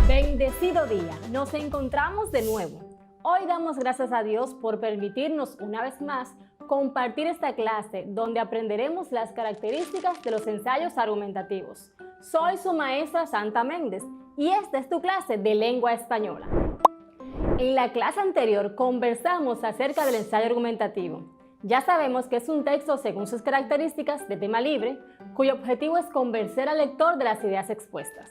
Bendecido día, nos encontramos de nuevo. Hoy damos gracias a Dios por permitirnos una vez más compartir esta clase donde aprenderemos las características de los ensayos argumentativos. Soy su maestra Santa Méndez y esta es tu clase de lengua española. En la clase anterior conversamos acerca del ensayo argumentativo. Ya sabemos que es un texto según sus características de tema libre, cuyo objetivo es convencer al lector de las ideas expuestas.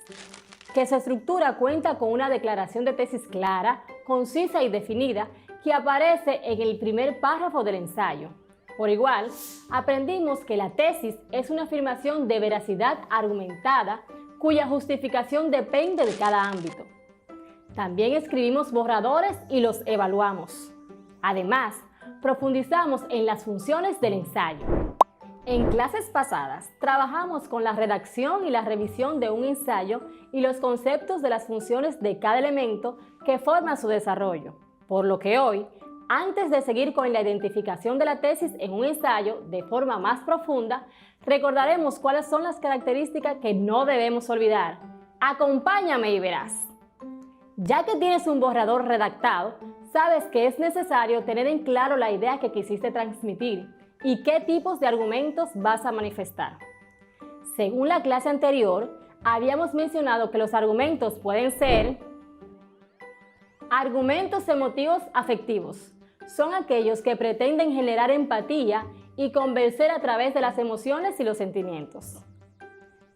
Que su estructura cuenta con una declaración de tesis clara, concisa y definida que aparece en el primer párrafo del ensayo. Por igual, aprendimos que la tesis es una afirmación de veracidad argumentada cuya justificación depende de cada ámbito. También escribimos borradores y los evaluamos. Además, profundizamos en las funciones del ensayo. En clases pasadas, trabajamos con la redacción y la revisión de un ensayo y los conceptos de las funciones de cada elemento que forman su desarrollo. Por lo que hoy, antes de seguir con la identificación de la tesis en un ensayo de forma más profunda, recordaremos cuáles son las características que no debemos olvidar. Acompáñame y verás. Ya que tienes un borrador redactado, sabes que es necesario tener en claro la idea que quisiste transmitir y qué tipos de argumentos vas a manifestar. Según la clase anterior, habíamos mencionado que los argumentos pueden ser argumentos emotivos afectivos. Son aquellos que pretenden generar empatía y convencer a través de las emociones y los sentimientos.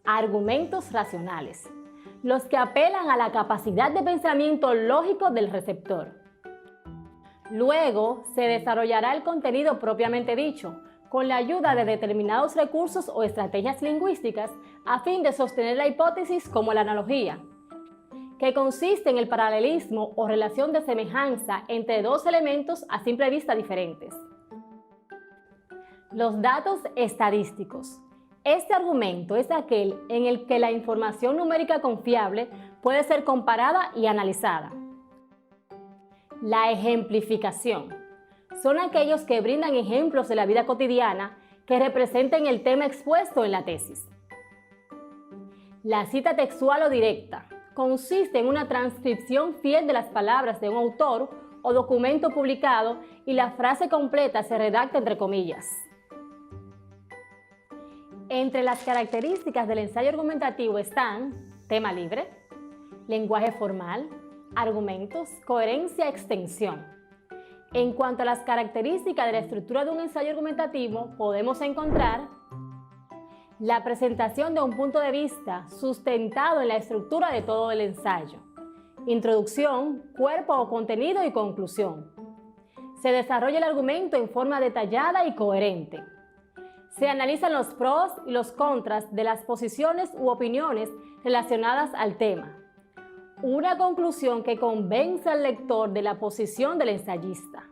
Argumentos racionales. Los que apelan a la capacidad de pensamiento lógico del receptor. Luego se desarrollará el contenido propiamente dicho, con la ayuda de determinados recursos o estrategias lingüísticas a fin de sostener la hipótesis como la analogía, que consiste en el paralelismo o relación de semejanza entre dos elementos a simple vista diferentes. Los datos estadísticos. Este argumento es aquel en el que la información numérica confiable puede ser comparada y analizada. La ejemplificación. Son aquellos que brindan ejemplos de la vida cotidiana que representen el tema expuesto en la tesis. La cita textual o directa. Consiste en una transcripción fiel de las palabras de un autor o documento publicado y la frase completa se redacta entre comillas. Entre las características del ensayo argumentativo están tema libre, lenguaje formal, argumentos, coherencia, extensión. En cuanto a las características de la estructura de un ensayo argumentativo, podemos encontrar la presentación de un punto de vista sustentado en la estructura de todo el ensayo, introducción, cuerpo o contenido y conclusión. Se desarrolla el argumento en forma detallada y coherente. Se analizan los pros y los contras de las posiciones u opiniones relacionadas al tema. Una conclusión que convence al lector de la posición del ensayista.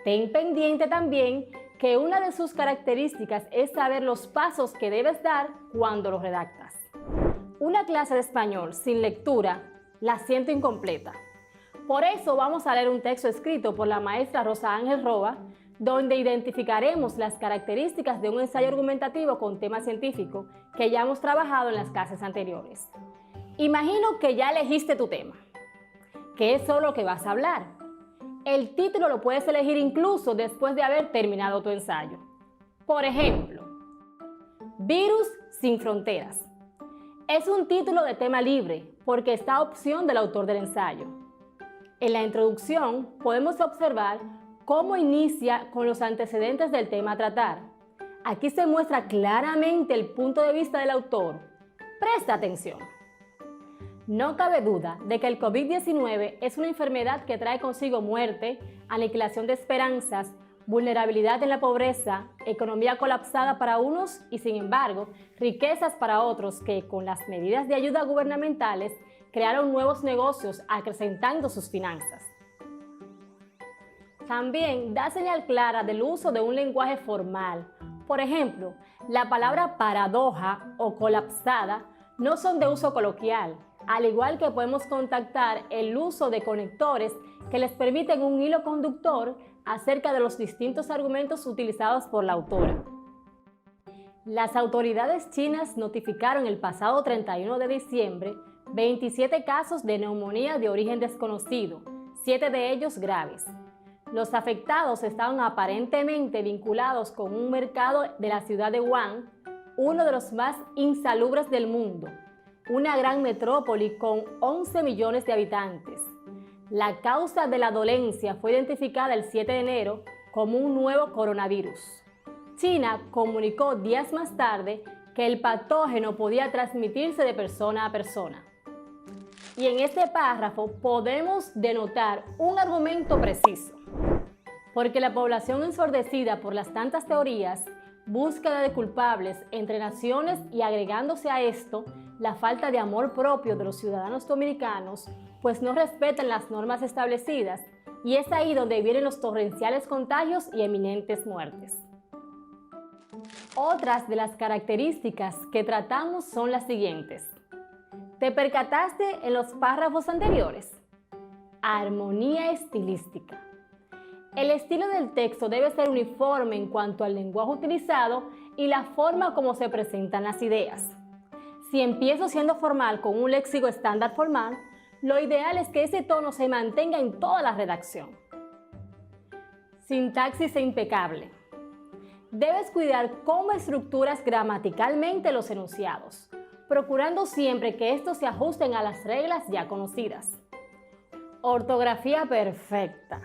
Ten pendiente también que una de sus características es saber los pasos que debes dar cuando lo redactas. Una clase de español sin lectura la siento incompleta. Por eso vamos a leer un texto escrito por la maestra Rosa Ángel Roa, donde identificaremos las características de un ensayo argumentativo con tema científico que ya hemos trabajado en las clases anteriores. Imagino que ya elegiste tu tema. ¿Qué es sobre lo que vas a hablar? El título lo puedes elegir incluso después de haber terminado tu ensayo. Por ejemplo, Virus sin fronteras. Es un título de tema libre porque está a opción del autor del ensayo. En la introducción podemos observar cómo inicia con los antecedentes del tema a tratar. Aquí se muestra claramente el punto de vista del autor. Presta atención. No cabe duda de que el COVID-19 es una enfermedad que trae consigo muerte, aniquilación de esperanzas, vulnerabilidad en la pobreza, economía colapsada para unos y, sin embargo, riquezas para otros que, con las medidas de ayuda gubernamentales, crearon nuevos negocios acrecentando sus finanzas. También da señal clara del uso de un lenguaje formal. Por ejemplo, la palabra paradoja o colapsada no son de uso coloquial, al igual que podemos contactar el uso de conectores que les permiten un hilo conductor acerca de los distintos argumentos utilizados por la autora. Las autoridades chinas notificaron el pasado 31 de diciembre 27 casos de neumonía de origen desconocido, 7 de ellos graves. Los afectados estaban aparentemente vinculados con un mercado de la ciudad de Wuhan, uno de los más insalubres del mundo, una gran metrópoli con 11 millones de habitantes. La causa de la dolencia fue identificada el 7 de enero como un nuevo coronavirus. China comunicó días más tarde que el patógeno podía transmitirse de persona a persona. Y en este párrafo podemos denotar un argumento preciso, porque la población ensordecida por las tantas teorías, búsqueda de culpables entre naciones y agregándose a esto la falta de amor propio de los ciudadanos dominicanos, pues no respetan las normas establecidas, y es ahí donde vienen los torrenciales contagios y eminentes muertes. Otras de las características que tratamos son las siguientes. ¿Te percataste en los párrafos anteriores? Armonía estilística. El estilo del texto debe ser uniforme en cuanto al lenguaje utilizado y la forma como se presentan las ideas. Si empiezo siendo formal con un léxico estándar formal, lo ideal es que ese tono se mantenga en toda la redacción. Sintaxis impecable. Debes cuidar cómo estructuras gramaticalmente los enunciados, procurando siempre que estos se ajusten a las reglas ya conocidas. Ortografía perfecta.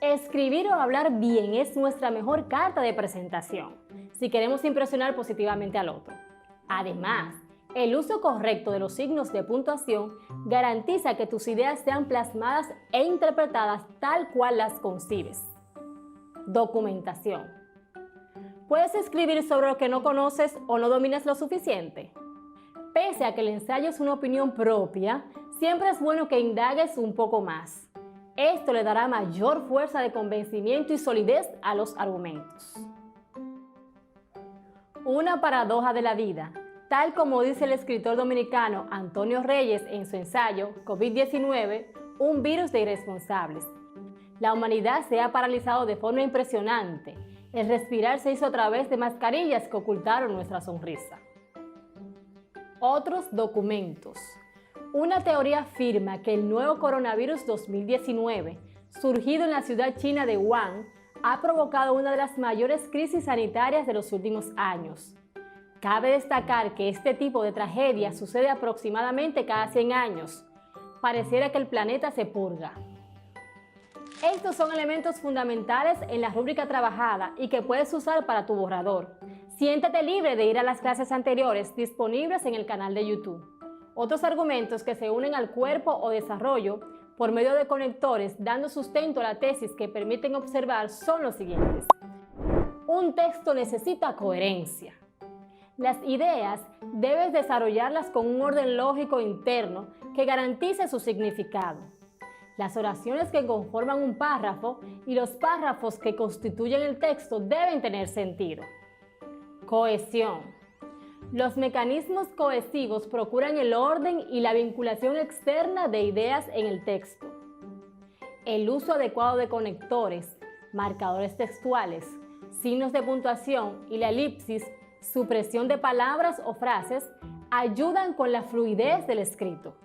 Escribir o hablar bien es nuestra mejor carta de presentación, si queremos impresionar positivamente al otro. Además, el uso correcto de los signos de puntuación garantiza que tus ideas sean plasmadas e interpretadas tal cual las concibes. Documentación. ¿Puedes escribir sobre lo que no conoces o no dominas lo suficiente? Pese a que el ensayo es una opinión propia, siempre es bueno que indagues un poco más. Esto le dará mayor fuerza de convencimiento y solidez a los argumentos. Una paradoja de la vida, tal como dice el escritor dominicano Antonio Reyes en su ensayo COVID-19, un virus de irresponsables. La humanidad se ha paralizado de forma impresionante. El respirar se hizo a través de mascarillas que ocultaron nuestra sonrisa. Otros documentos. Una teoría afirma que el nuevo coronavirus 2019, surgido en la ciudad china de Wuhan, ha provocado una de las mayores crisis sanitarias de los últimos años. Cabe destacar que este tipo de tragedia sucede aproximadamente cada 100 años. Pareciera que el planeta se purga. Estos son elementos fundamentales en la rúbrica trabajada y que puedes usar para tu borrador. Siéntete libre de ir a las clases anteriores disponibles en el canal de YouTube. Otros argumentos que se unen al cuerpo o desarrollo por medio de conectores dando sustento a la tesis que permiten observar son los siguientes. Un texto necesita coherencia. Las ideas debes desarrollarlas con un orden lógico interno que garantice su significado. Las oraciones que conforman un párrafo y los párrafos que constituyen el texto deben tener sentido. Cohesión. Los mecanismos cohesivos procuran el orden y la vinculación externa de ideas en el texto. El uso adecuado de conectores, marcadores textuales, signos de puntuación y la elipsis, supresión de palabras o frases, ayudan con la fluidez del escrito.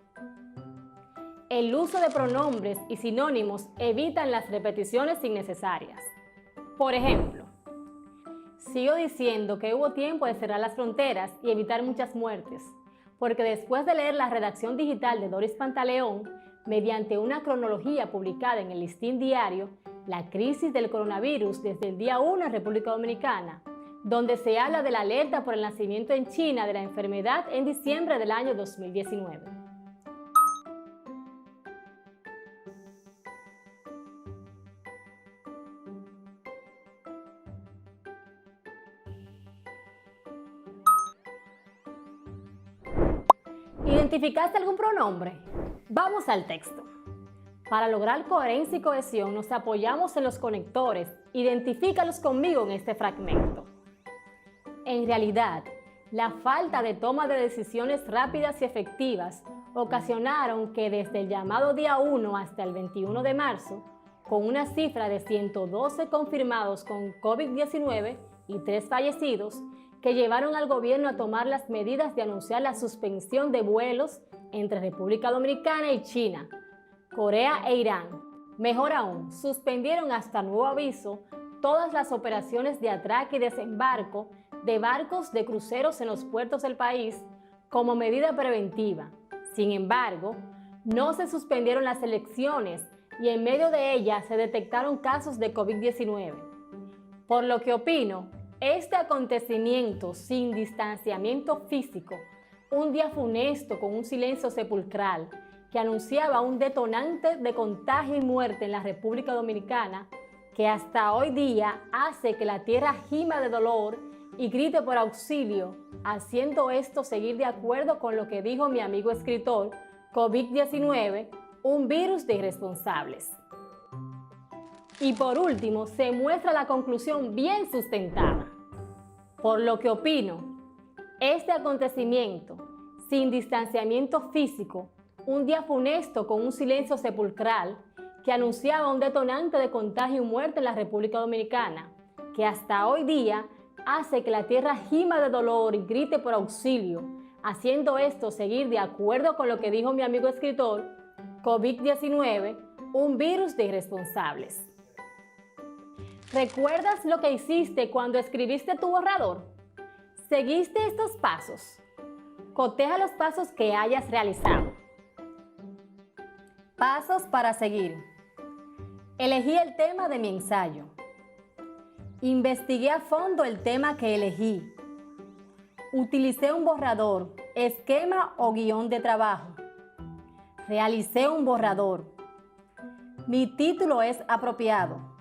El uso de pronombres y sinónimos evitan las repeticiones innecesarias. Por ejemplo, sigo diciendo que hubo tiempo de cerrar las fronteras y evitar muchas muertes, porque después de leer la redacción digital de Doris Pantaleón, mediante una cronología publicada en el Listín Diario, la crisis del coronavirus desde el día 1 en República Dominicana, donde se habla de la alerta por el nacimiento en China de la enfermedad en diciembre del año 2019. ¿Identificaste algún pronombre? Vamos al texto. Para lograr coherencia y cohesión nos apoyamos en los conectores. Identifícalos conmigo en este fragmento. En realidad, la falta de toma de decisiones rápidas y efectivas ocasionaron que desde el llamado día 1 hasta el 21 de marzo, con una cifra de 112 confirmados con COVID-19 y 3 fallecidos, que llevaron al gobierno a tomar las medidas de anunciar la suspensión de vuelos entre República Dominicana y China, Corea e Irán. Mejor aún, suspendieron hasta nuevo aviso todas las operaciones de atraque y desembarco de barcos de cruceros en los puertos del país como medida preventiva. Sin embargo, no se suspendieron las elecciones y en medio de ellas se detectaron casos de COVID-19. Por lo que opino, este acontecimiento sin distanciamiento físico, un día funesto con un silencio sepulcral que anunciaba un detonante de contagio y muerte en la República Dominicana, que hasta hoy día hace que la tierra gima de dolor y grite por auxilio, haciendo esto seguir de acuerdo con lo que dijo mi amigo escritor, COVID-19, un virus de irresponsables. Y por último, se muestra la conclusión bien sustentada. Por lo que opino, este acontecimiento, sin distanciamiento físico, un día funesto con un silencio sepulcral que anunciaba un detonante de contagio y muerte en la República Dominicana, que hasta hoy día hace que la tierra gima de dolor y grite por auxilio, haciendo esto seguir de acuerdo con lo que dijo mi amigo escritor, COVID-19, un virus de irresponsables. ¿Recuerdas lo que hiciste cuando escribiste tu borrador? ¿Seguiste estos pasos? Coteja los pasos que hayas realizado. Pasos para seguir. Elegí el tema de mi ensayo. Investigué a fondo el tema que elegí. Utilicé un borrador, esquema o guión de trabajo. Realicé un borrador. Mi título es apropiado.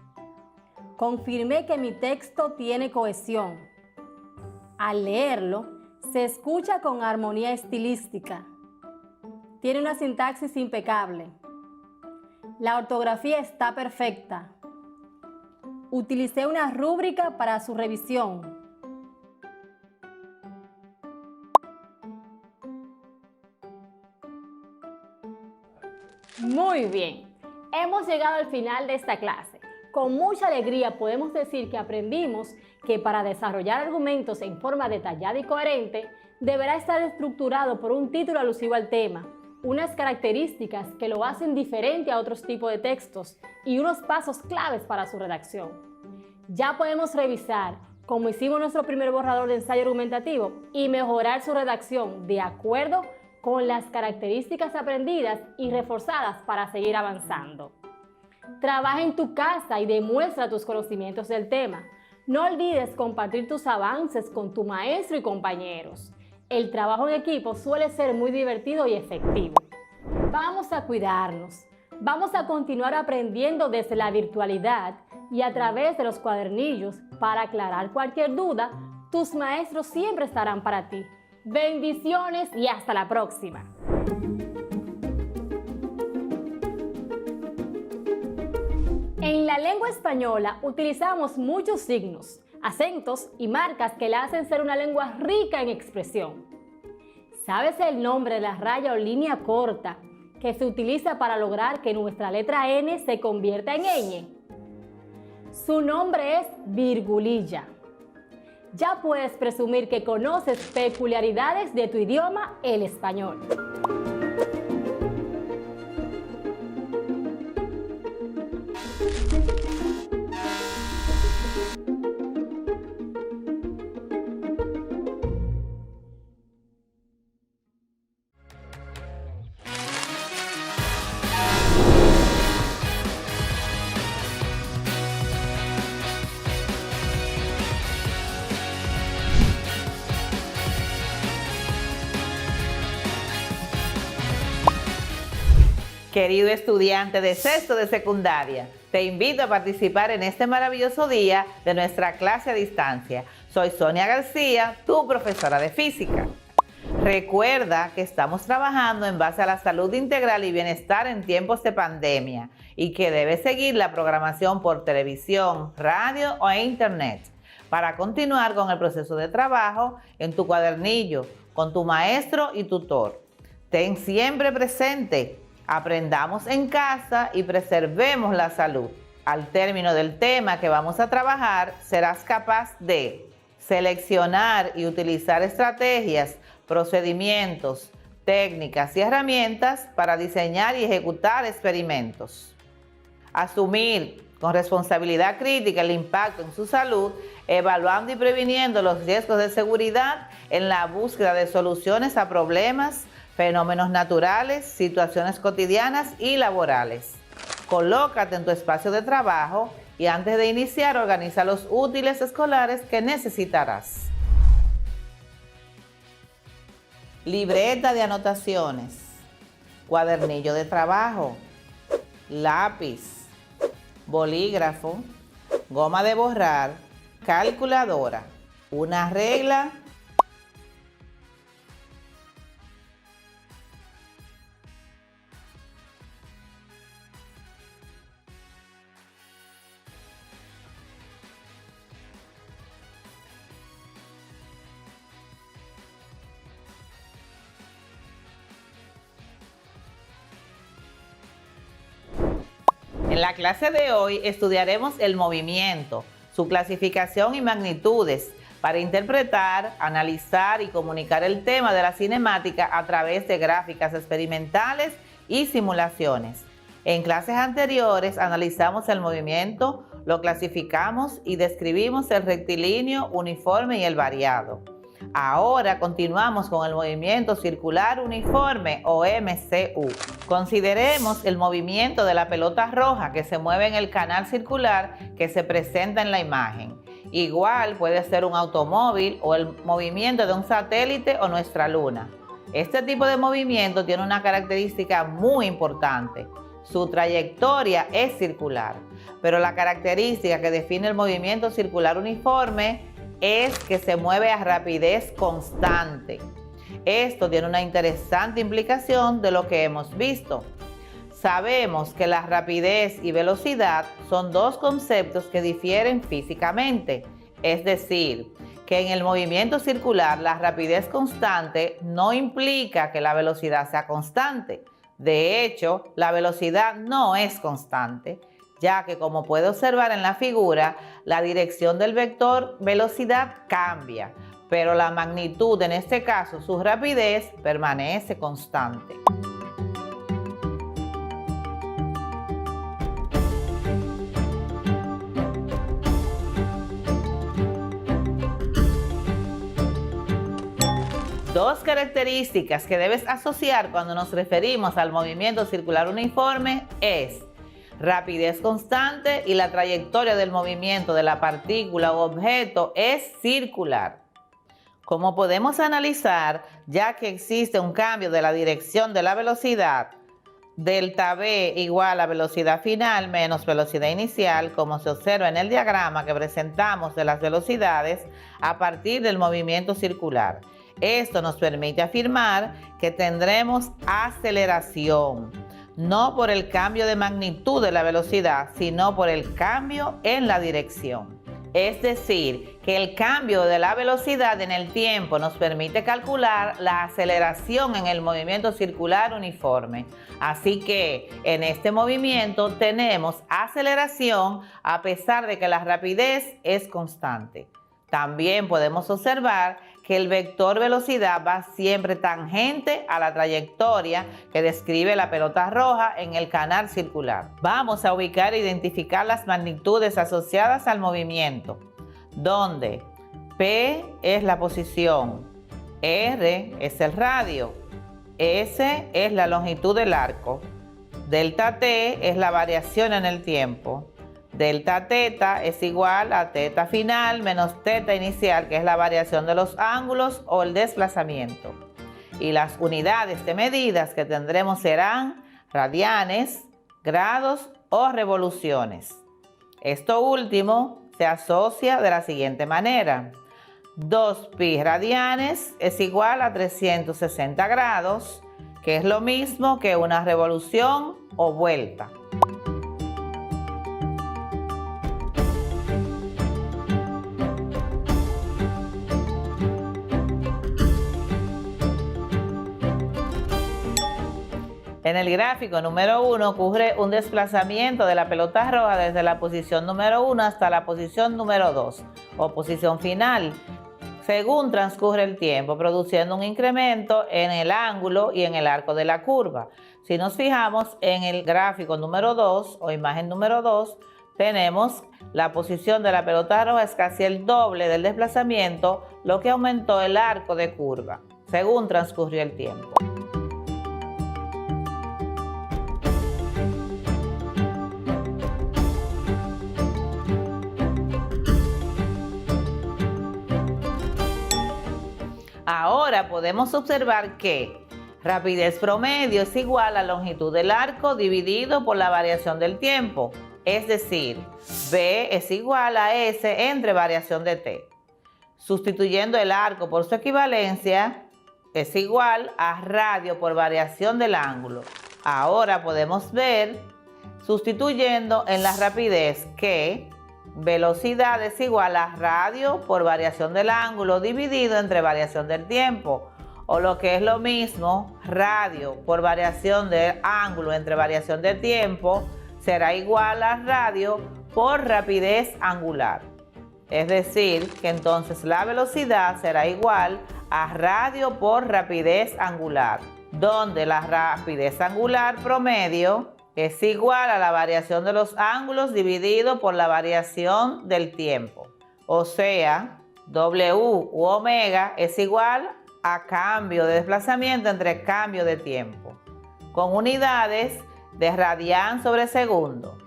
Confirmé que mi texto tiene cohesión. Al leerlo, se escucha con armonía estilística. Tiene una sintaxis impecable. La ortografía está perfecta. Utilicé una rúbrica para su revisión. Muy bien, hemos llegado al final de esta clase. Con mucha alegría podemos decir que aprendimos que para desarrollar argumentos en forma detallada y coherente, deberá estar estructurado por un título alusivo al tema, unas características que lo hacen diferente a otros tipos de textos y unos pasos claves para su redacción. Ya podemos revisar cómo hicimos nuestro primer borrador de ensayo argumentativo y mejorar su redacción de acuerdo con las características aprendidas y reforzadas para seguir avanzando. Trabaja en tu casa y demuestra tus conocimientos del tema. No olvides compartir tus avances con tu maestro y compañeros. El trabajo en equipo suele ser muy divertido y efectivo. Vamos a cuidarnos. Vamos a continuar aprendiendo desde la virtualidad y a través de los cuadernillos. Para aclarar cualquier duda, tus maestros siempre estarán para ti. Bendiciones y hasta la próxima. En la lengua española utilizamos muchos signos, acentos y marcas que la hacen ser una lengua rica en expresión. ¿Sabes el nombre de la raya o línea corta que se utiliza para lograr que nuestra letra N se convierta en ñ? Su nombre es virgulilla. Ya puedes presumir que conoces peculiaridades de tu idioma, el español. Querido estudiante de sexto de secundaria, te invito a participar en este maravilloso día de nuestra clase a distancia. Soy Sonia García, tu profesora de física. Recuerda que estamos trabajando en base a la salud integral y bienestar en tiempos de pandemia y que debes seguir la programación por televisión, radio o internet para continuar con el proceso de trabajo en tu cuadernillo, con tu maestro y tutor. Ten siempre presente: aprendamos en casa y preservemos la salud. Al término del tema que vamos a trabajar, serás capaz de seleccionar y utilizar estrategias, procedimientos, técnicas y herramientas para diseñar y ejecutar experimentos. Asumir con responsabilidad crítica el impacto en su salud, evaluando y previniendo los riesgos de seguridad en la búsqueda de soluciones a problemas, fenómenos naturales, situaciones cotidianas y laborales. Colócate en tu espacio de trabajo y antes de iniciar organiza los útiles escolares que necesitarás. Libreta de anotaciones, cuadernillo de trabajo, lápiz, bolígrafo, goma de borrar, calculadora, una regla, En la clase de hoy estudiaremos el movimiento, su clasificación y magnitudes para interpretar, analizar y comunicar el tema de la cinemática a través de gráficas experimentales y simulaciones. En clases anteriores analizamos el movimiento, lo clasificamos y describimos el rectilíneo, uniforme y el variado. Ahora continuamos con el movimiento circular uniforme o MCU. Consideremos el movimiento de la pelota roja que se mueve en el canal circular que se presenta en la imagen. Igual puede ser un automóvil o el movimiento de un satélite o nuestra luna. Este tipo de movimiento tiene una característica muy importante. Su trayectoria es circular, pero la característica que define el movimiento circular uniforme es que se mueve a rapidez constante. Esto tiene una interesante implicación de lo que hemos visto. Sabemos que la rapidez y velocidad son dos conceptos que difieren físicamente, es decir, que en el movimiento circular la rapidez constante no implica que la velocidad sea constante. De hecho, la velocidad no es constante, ya que, como puede observar en la figura, la dirección del vector velocidad cambia, pero la magnitud, en este caso su rapidez, permanece constante. Dos características que debes asociar cuando nos referimos al movimiento circular uniforme es rapidez constante y la trayectoria del movimiento de la partícula u objeto es circular. Como podemos analizar, ya que existe un cambio de la dirección de la velocidad, delta V igual a velocidad final menos velocidad inicial, como se observa en el diagrama que presentamos de las velocidades a partir del movimiento circular. Esto nos permite afirmar que tendremos aceleración, no por el cambio de magnitud de la velocidad, sino por el cambio en la dirección. Es decir, que el cambio de la velocidad en el tiempo nos permite calcular la aceleración en el movimiento circular uniforme. Así que en este movimiento tenemos aceleración a pesar de que la rapidez es constante. También podemos observar que el vector velocidad va siempre tangente a la trayectoria que describe la pelota roja en el canal circular. Vamos a ubicar e identificar las magnitudes asociadas al movimiento, donde P es la posición, R es el radio, S es la longitud del arco, delta T es la variación en el tiempo, delta teta es igual a teta final menos teta inicial, que es la variación de los ángulos o el desplazamiento. Y las unidades de medidas que tendremos serán radianes, grados o revoluciones. Esto último se asocia de la siguiente manera. 2pi radianes es igual a 360 grados, que es lo mismo que una revolución o vuelta. En el gráfico número 1 ocurre un desplazamiento de la pelota roja desde la posición número 1 hasta la posición número 2 o posición final, según transcurre el tiempo, produciendo un incremento en el ángulo y en el arco de la curva. Si nos fijamos en el gráfico número 2 o imagen número 2, tenemos la posición de la pelota roja es casi el doble del desplazamiento, lo que aumentó el arco de curva, según transcurrió el tiempo. Ahora podemos observar que rapidez promedio es igual a longitud del arco dividido por la variación del tiempo, es decir, V es igual a S entre variación de T. Sustituyendo el arco por su equivalencia, es igual a radio por variación del ángulo. Ahora podemos ver, sustituyendo en la rapidez, que velocidad es igual a radio por variación del ángulo dividido entre variación del tiempo, o lo que es lo mismo, radio por variación del ángulo entre variación de tiempo será igual a radio por rapidez angular. Es decir, que entonces la velocidad será igual a radio por rapidez angular, donde la rapidez angular promedio es igual a la variación de los ángulos dividido por la variación del tiempo. O sea, W u omega es igual a cambio de desplazamiento entre cambio de tiempo, con unidades de radian sobre segundo.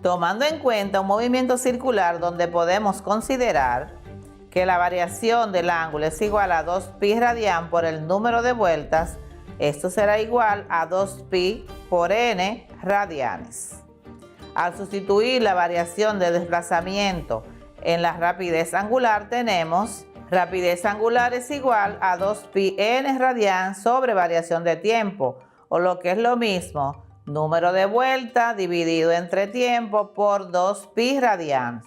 Tomando en cuenta un movimiento circular donde podemos considerar que la variación del ángulo es igual a 2pi radian por el número de vueltas, esto será igual a 2pi por n radianes. Al sustituir la variación de desplazamiento en la rapidez angular, tenemos rapidez angular es igual a 2pi n radian sobre variación de tiempo, o lo que es lo mismo, número de vueltas dividido entre tiempo por 2pi radian,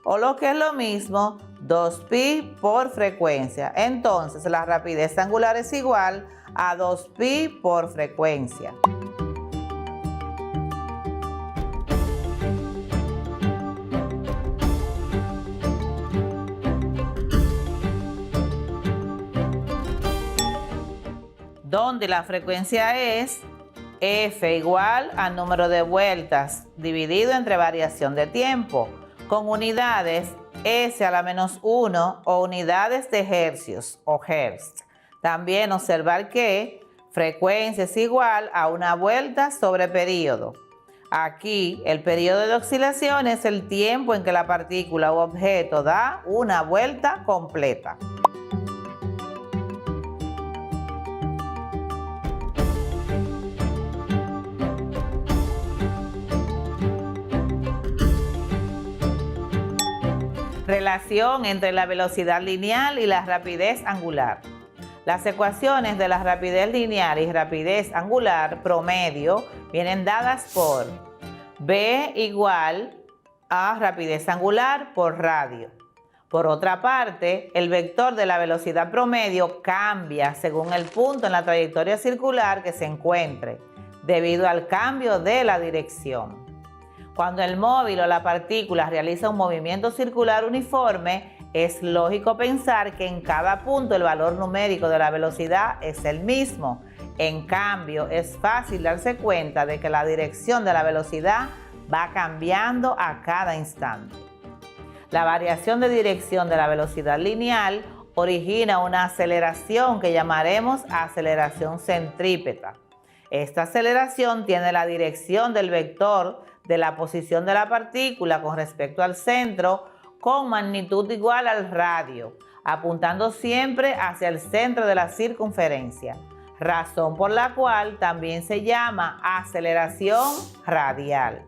o lo que es lo mismo, 2pi por frecuencia. Entonces la rapidez angular es igual a 2pi por frecuencia. Donde la frecuencia es F igual al número de vueltas dividido entre variación de tiempo, con unidades S a la menos 1 o unidades de hercios o hertz. También observar que frecuencia es igual a una vuelta sobre periodo. Aquí, el periodo de oscilación es el tiempo en que la partícula u objeto da una vuelta completa. Relación entre la velocidad lineal y la rapidez angular. Las ecuaciones de la rapidez lineal y rapidez angular promedio vienen dadas por v igual a rapidez angular por radio. Por otra parte, el vector de la velocidad promedio cambia según el punto en la trayectoria circular que se encuentre, debido al cambio de la dirección. Cuando el móvil o la partícula realiza un movimiento circular uniforme, es lógico pensar que en cada punto el valor numérico de la velocidad es el mismo. En cambio, es fácil darse cuenta de que la dirección de la velocidad va cambiando a cada instante. La variación de dirección de la velocidad lineal origina una aceleración que llamaremos aceleración centrípeta. Esta aceleración tiene la dirección del vector de la posición de la partícula con respecto al centro con magnitud igual al radio, apuntando siempre hacia el centro de la circunferencia, razón por la cual también se llama aceleración radial.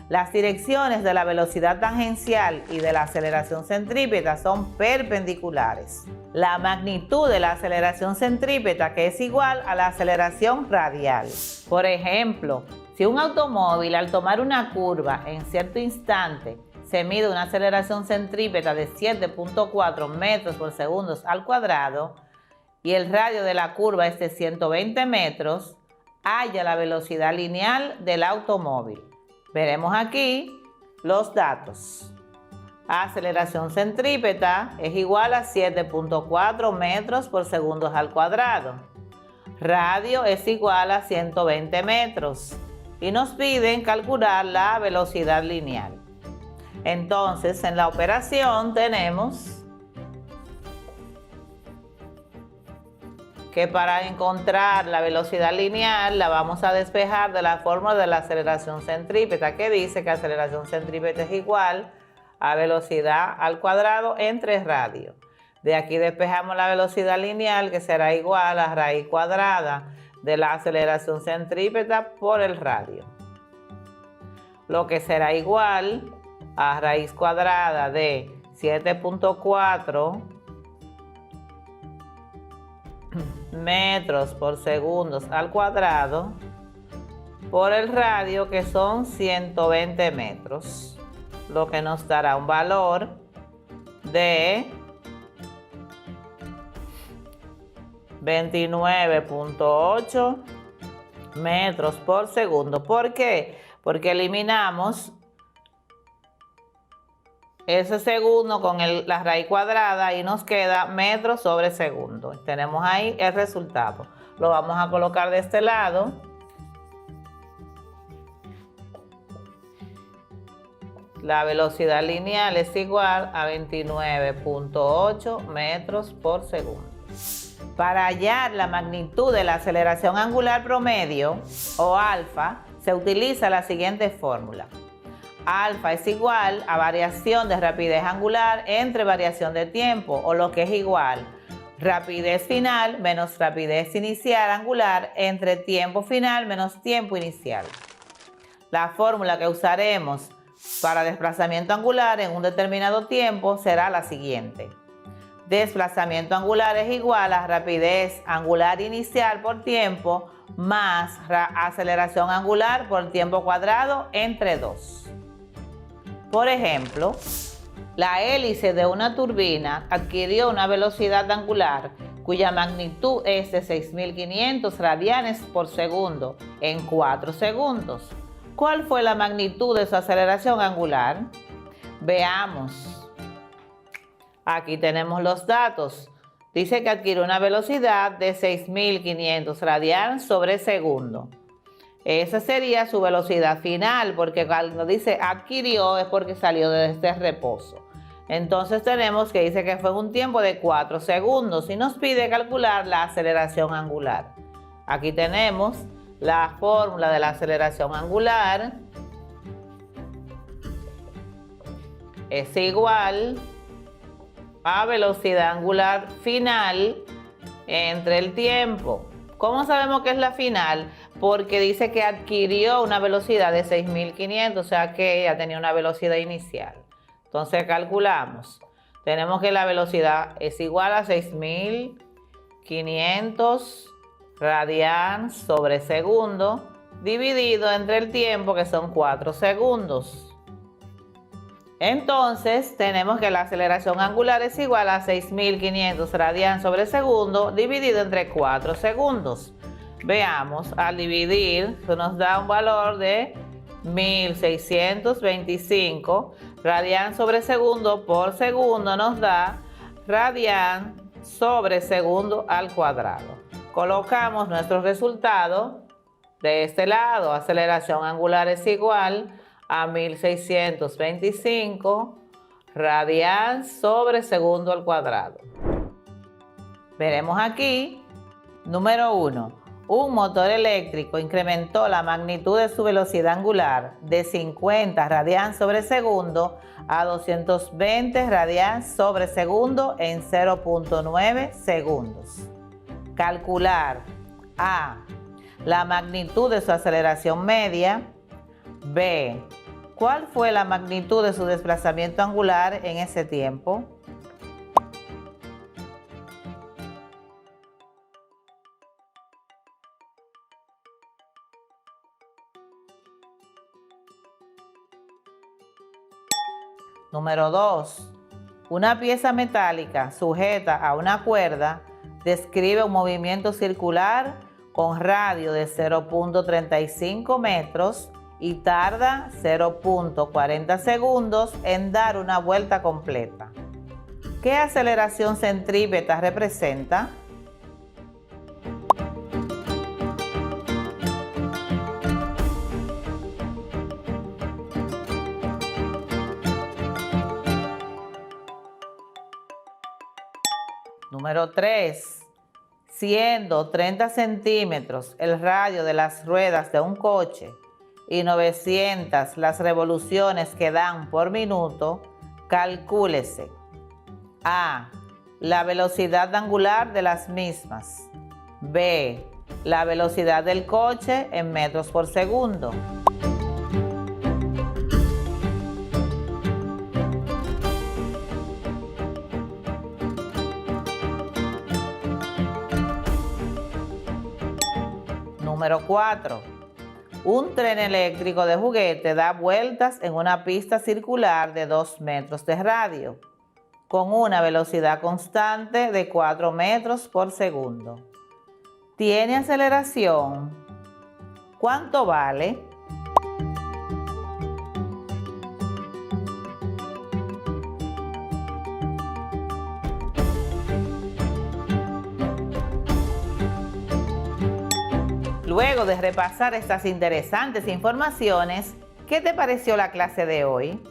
Las direcciones de la velocidad tangencial y de la aceleración centrípeta son perpendiculares. La magnitud de la aceleración centrípeta que es igual a la aceleración radial. Por ejemplo, si un automóvil al tomar una curva en cierto instante se mide una aceleración centrípeta de 7.4 metros por segundo al cuadrado y el radio de la curva es de 120 metros, halla la velocidad lineal del automóvil. Veremos aquí los datos. Aceleración centrípeta es igual a 7.4 metros por segundo al cuadrado. Radio es igual a 120 metros. Y nos piden calcular la velocidad lineal. Entonces, en la operación tenemos que para encontrar la velocidad lineal la vamos a despejar de la fórmula de la aceleración centrípeta, que dice que aceleración centrípeta es igual a velocidad al cuadrado entre radio. De aquí despejamos la velocidad lineal, que será igual a raíz cuadrada de la aceleración centrípeta por el radio, lo que será igual a raíz cuadrada de 7.4 metros por segundo al cuadrado por el radio, que son 120 metros, lo que nos dará un valor de 29.8 metros por segundo. ¿Por qué? Porque eliminamos ese segundo con la raíz cuadrada y nos queda metros sobre segundo. Tenemos ahí el resultado. Lo vamos a colocar de este lado. La velocidad lineal es igual a 29.8 metros por segundo. Para hallar la magnitud de la aceleración angular promedio, o alfa, se utiliza la siguiente fórmula. Alfa es igual a variación de rapidez angular entre variación de tiempo, o lo que es igual, rapidez final menos rapidez inicial angular entre tiempo final menos tiempo inicial. La fórmula que usaremos para desplazamiento angular en un determinado tiempo será la siguiente. Desplazamiento angular es igual a rapidez angular inicial por tiempo más aceleración angular por tiempo cuadrado entre 2. Por ejemplo, la hélice de una turbina adquirió una velocidad angular cuya magnitud es de 6.500 radianes por segundo en 4 segundos. ¿Cuál fue la magnitud de su aceleración angular? Veamos. Aquí tenemos los datos. Dice que adquirió una velocidad de 6.500 radianes sobre segundo. Esa sería su velocidad final, porque cuando dice adquirió es porque salió de este reposo. Entonces tenemos que dice que fue un tiempo de 4 segundos y nos pide calcular la aceleración angular. Aquí tenemos la fórmula de la aceleración angular es igual a velocidad angular final entre el tiempo. ¿Cómo sabemos que es la final? Porque dice que adquirió una velocidad de 6.500, o sea que ya tenía una velocidad inicial. Entonces calculamos. Tenemos que la velocidad es igual a 6.500 radians sobre segundo dividido entre el tiempo, que son 4 segundos. Entonces tenemos que la aceleración angular es igual a 6.500 radians sobre segundo dividido entre 4 segundos. Veamos, al dividir, eso nos da un valor de 1.625 radians sobre segundo por segundo, nos da radian sobre segundo al cuadrado. Colocamos nuestro resultado de este lado. Aceleración angular es igual a 1.625 radians sobre segundo al cuadrado. Veremos aquí, número 1. Un motor eléctrico incrementó la magnitud de su velocidad angular de 50 radians sobre segundo a 220 radians sobre segundo en 0.9 segundos. Calcular A. La magnitud de su aceleración media. B. ¿Cuál fue la magnitud de su desplazamiento angular en ese tiempo? Número 2. Una pieza metálica sujeta a una cuerda describe un movimiento circular con radio de 0.35 metros y tarda 0.40 segundos en dar una vuelta completa. ¿Qué aceleración centrípeta representa? Número 3. Siendo 30 centímetros el radio de las ruedas de un coche y 900 las revoluciones que dan por minuto, calcúlese. A. La velocidad angular de las mismas. B. La velocidad del coche en metros por segundo. Número 4. Un tren eléctrico de juguete da vueltas en una pista circular de 2 metros de radio, con una velocidad constante de 4 metros por segundo. ¿Tiene aceleración? ¿Cuánto vale? Luego de repasar estas interesantes informaciones, ¿qué te pareció la clase de hoy?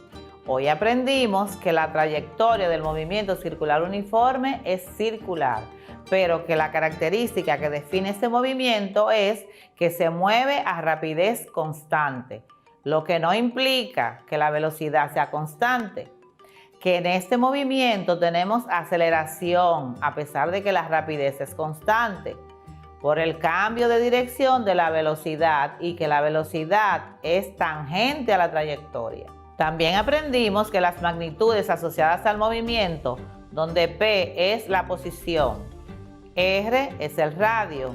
Hoy aprendimos que la trayectoria del movimiento circular uniforme es circular, pero que la característica que define este movimiento es que se mueve a rapidez constante, lo que no implica que la velocidad sea constante. Que en este movimiento tenemos aceleración, a pesar de que la rapidez es constante, por el cambio de dirección de la velocidad y que la velocidad es tangente a la trayectoria. También aprendimos que las magnitudes asociadas al movimiento, donde P es la posición, R es el radio,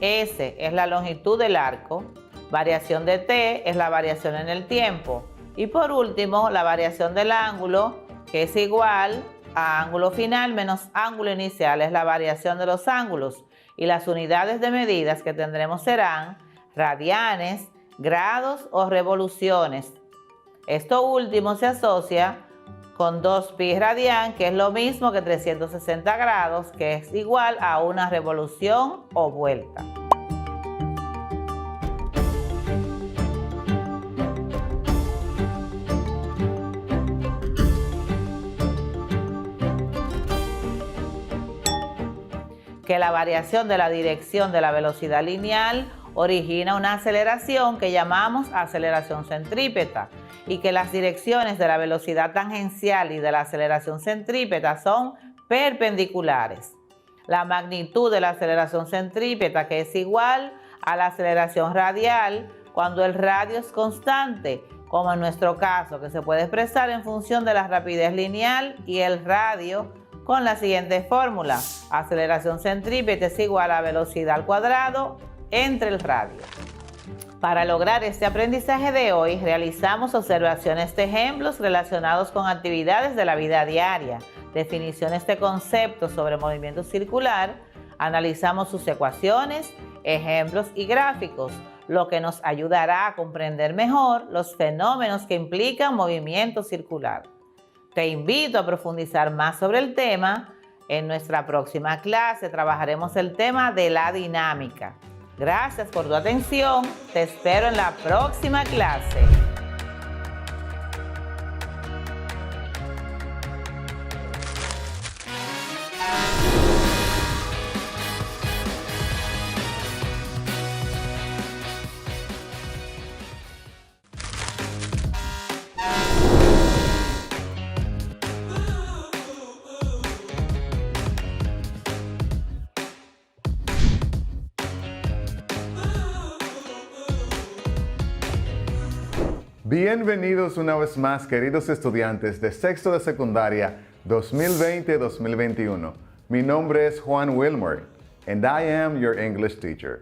S es la longitud del arco, variación de T es la variación en el tiempo y por último la variación del ángulo, que es igual a ángulo final menos ángulo inicial, es la variación de los ángulos. Y las unidades de medidas que tendremos serán radianes, grados o revoluciones. Esto último se asocia con 2pi radian, que es lo mismo que 360 grados, que es igual a una revolución o vuelta. Que la variación de la dirección de la velocidad lineal origina una aceleración que llamamos aceleración centrípeta y que las direcciones de la velocidad tangencial y de la aceleración centrípeta son perpendiculares. La magnitud de la aceleración centrípeta, que es igual a la aceleración radial cuando el radio es constante, como en nuestro caso, que se puede expresar en función de la rapidez lineal y el radio con la siguiente fórmula: aceleración centrípeta es igual a velocidad al cuadrado entre el radio. Para lograr este aprendizaje de hoy, realizamos observaciones de ejemplos relacionados con actividades de la vida diaria, definiciones de conceptos sobre movimiento circular, analizamos sus ecuaciones, ejemplos y gráficos, lo que nos ayudará a comprender mejor los fenómenos que implican movimiento circular. Te invito a profundizar más sobre el tema. En nuestra próxima clase trabajaremos el tema de la dinámica. Gracias por tu atención. Te espero en la próxima clase. Bienvenidos una vez más, queridos estudiantes de sexto de secundaria 2020-2021. Mi nombre es Juan Wilmer, and I am your English teacher.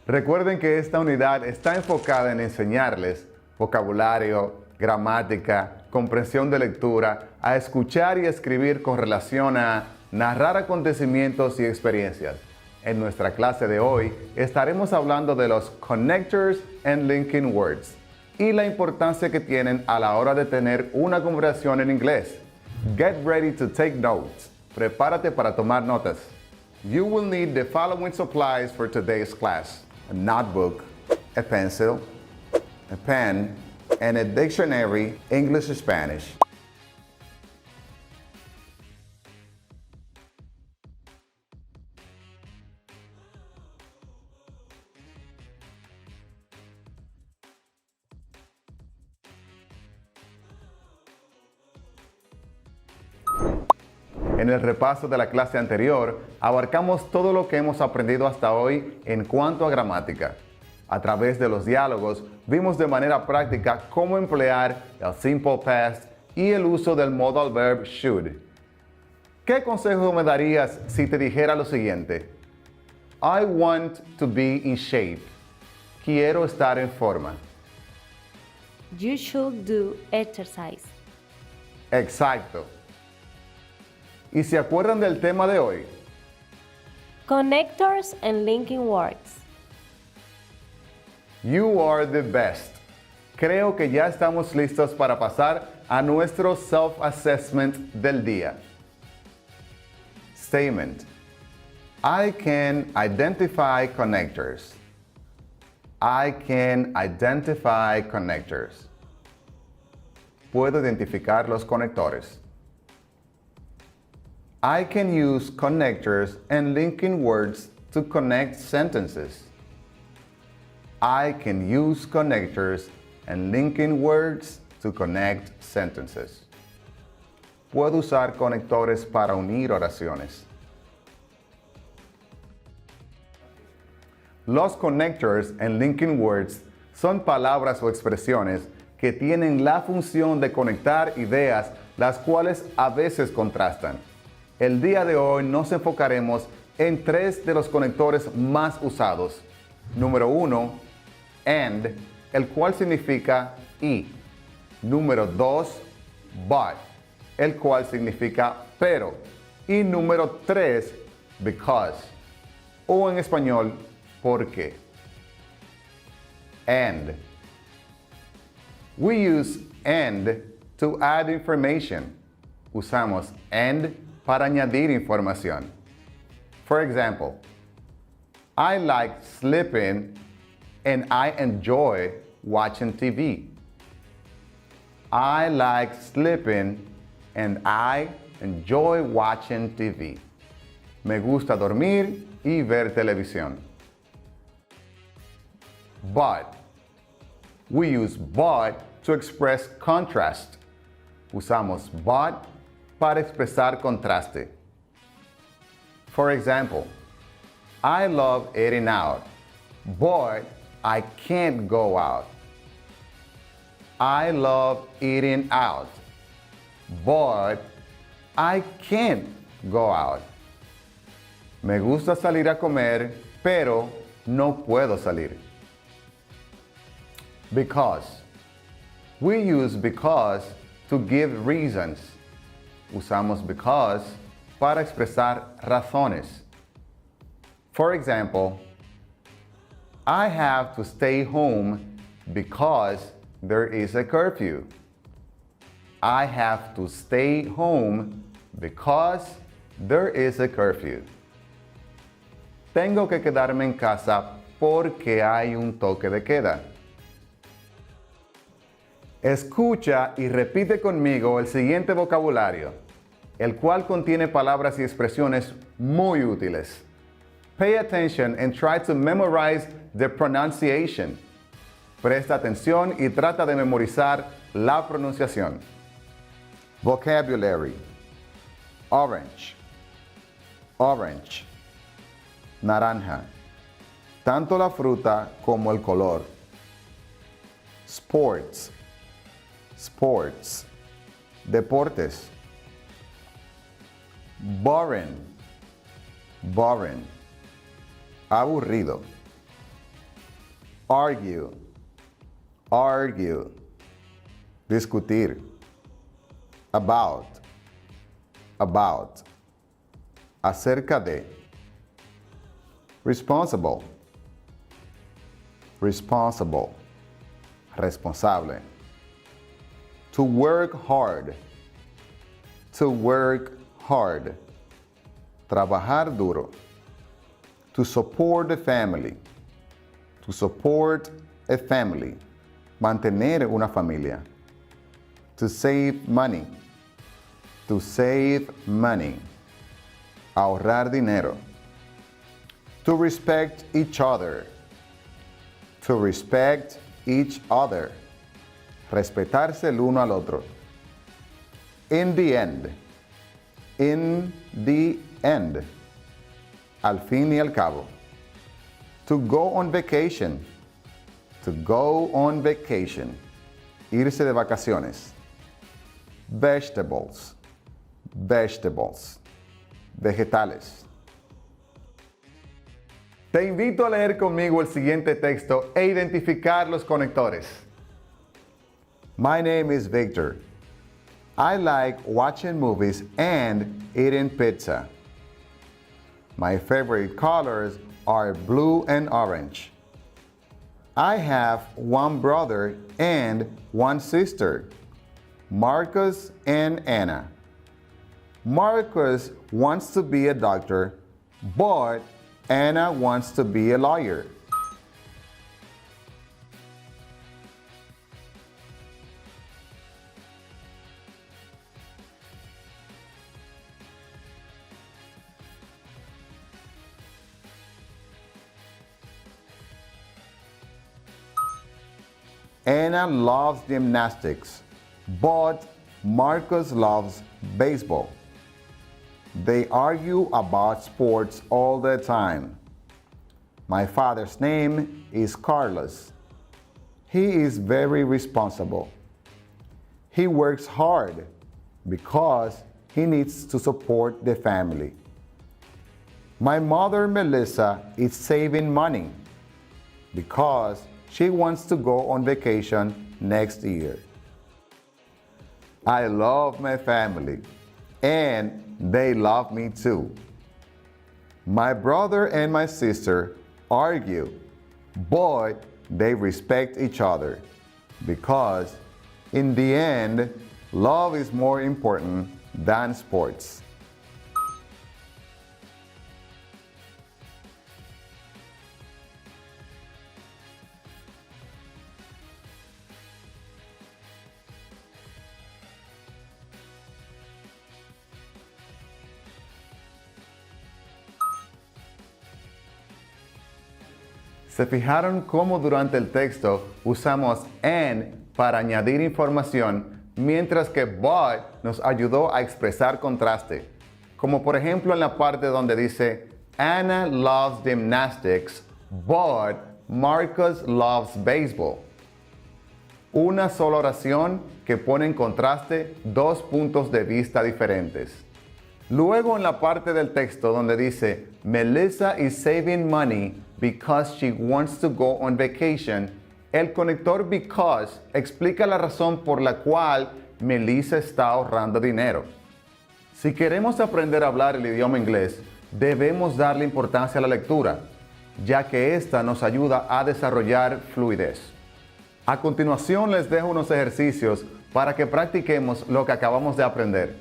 Recuerden que esta unidad está enfocada en enseñarles vocabulario, gramática, comprensión de lectura, a escuchar y escribir con relación a narrar acontecimientos y experiencias. En nuestra clase de hoy estaremos hablando de los connectors and linking words y la importancia que tienen a la hora de tener una conversación en inglés. Get ready to take notes. Prepárate para tomar notas. You will need the following supplies for today's class: a notebook, a pencil, a pen, and a dictionary, English-Spanish. En el repaso de la clase anterior, abarcamos todo lo que hemos aprendido hasta hoy en cuanto a gramática. A través de los diálogos, vimos de manera práctica cómo emplear el simple past y el uso del modal verb should. ¿Qué consejo me darías si te dijera lo siguiente? I want to be in shape. Quiero estar en forma. You should do exercise. Exacto. ¿Y se acuerdan del tema de hoy? Connectors and linking words. You are the best. Creo que ya estamos listos para pasar a nuestro self-assessment del día. Statement. I can identify connectors. I can identify connectors. Puedo identificar los conectores. I can use connectors and linking words to connect sentences. I can use connectors and linking words to connect sentences. Puedo usar conectores para unir oraciones. Los connectors and linking words son palabras o expresiones que tienen la función de conectar ideas, las cuales a veces contrastan. El día de hoy nos enfocaremos en tres de los conectores más usados. Número 1, and, el cual significa y. Número 2, but, el cual significa pero. Y número 3, because, o en español, porque. And. We use and to add information. Usamos and para añadir información. For example, I like sleeping and I enjoy watching TV. I like sleeping and I enjoy watching TV. Me gusta dormir y ver televisión. but. We use but to express contrast. Usamos but para expresar contraste. For example, I love eating out, but I can't go out. I love eating out, but I can't go out. Me gusta salir a comer, pero no puedo salir. Because. We use because to give reasons. Usamos because para expresar razones. For example, I have to stay home because there is a curfew. I have to stay home because there is a curfew. Tengo que quedarme en casa porque hay un toque de queda. Escucha y repite conmigo el siguiente vocabulario, el cual contiene palabras y expresiones muy útiles. Pay attention and try to memorize the pronunciation. Presta atención y trata de memorizar la pronunciación. Vocabulary: orange, orange, naranja, tanto la fruta como el color. Sports, sports, deportes. Boring, boring, aburrido. Argue, argue, discutir. About, about, acerca de. Responsible, responsible, responsable. To work hard, to work hard, trabajar duro. To support the family, to support a family, mantener una familia. To save money, to save money, ahorrar dinero. To respect each other, to respect each other, respetarse el uno al otro. In the end, in the end, al fin y al cabo. To go on vacation, to go on vacation, irse de vacaciones. Vegetables, vegetables, vegetales. Te invito a leer conmigo el siguiente texto e identificar los conectores. My name is Victor. I like watching movies and eating pizza. My favorite colors are blue and orange. I have one brother and one sister, Marcus and Anna. Marcus wants to be a doctor, but Anna wants to be a lawyer. Anna loves gymnastics, but Marcus loves baseball. They argue about sports all the time. My father's name is Carlos. He is very responsible. He works hard because he needs to support the family. My mother, Melissa, is saving money because she wants to go on vacation next year. I love my family, and they love me too. My brother and my sister argue, but they respect each other because, in the end, love is more important than sports. ¿Se fijaron cómo durante el texto usamos and para añadir información, mientras que but nos ayudó a expresar contraste? Como por ejemplo en la parte donde dice Anna loves gymnastics, but Marcus loves baseball. Una sola oración que pone en contraste dos puntos de vista diferentes. Luego en la parte del texto donde dice Melissa is saving money because she wants to go on vacation, el conector because explica la razón por la cual Melissa está ahorrando dinero. Si queremos aprender a hablar el idioma inglés, debemos darle importancia a la lectura, ya que esta nos ayuda a desarrollar fluidez. A continuación les dejo unos ejercicios para que practiquemos lo que acabamos de aprender.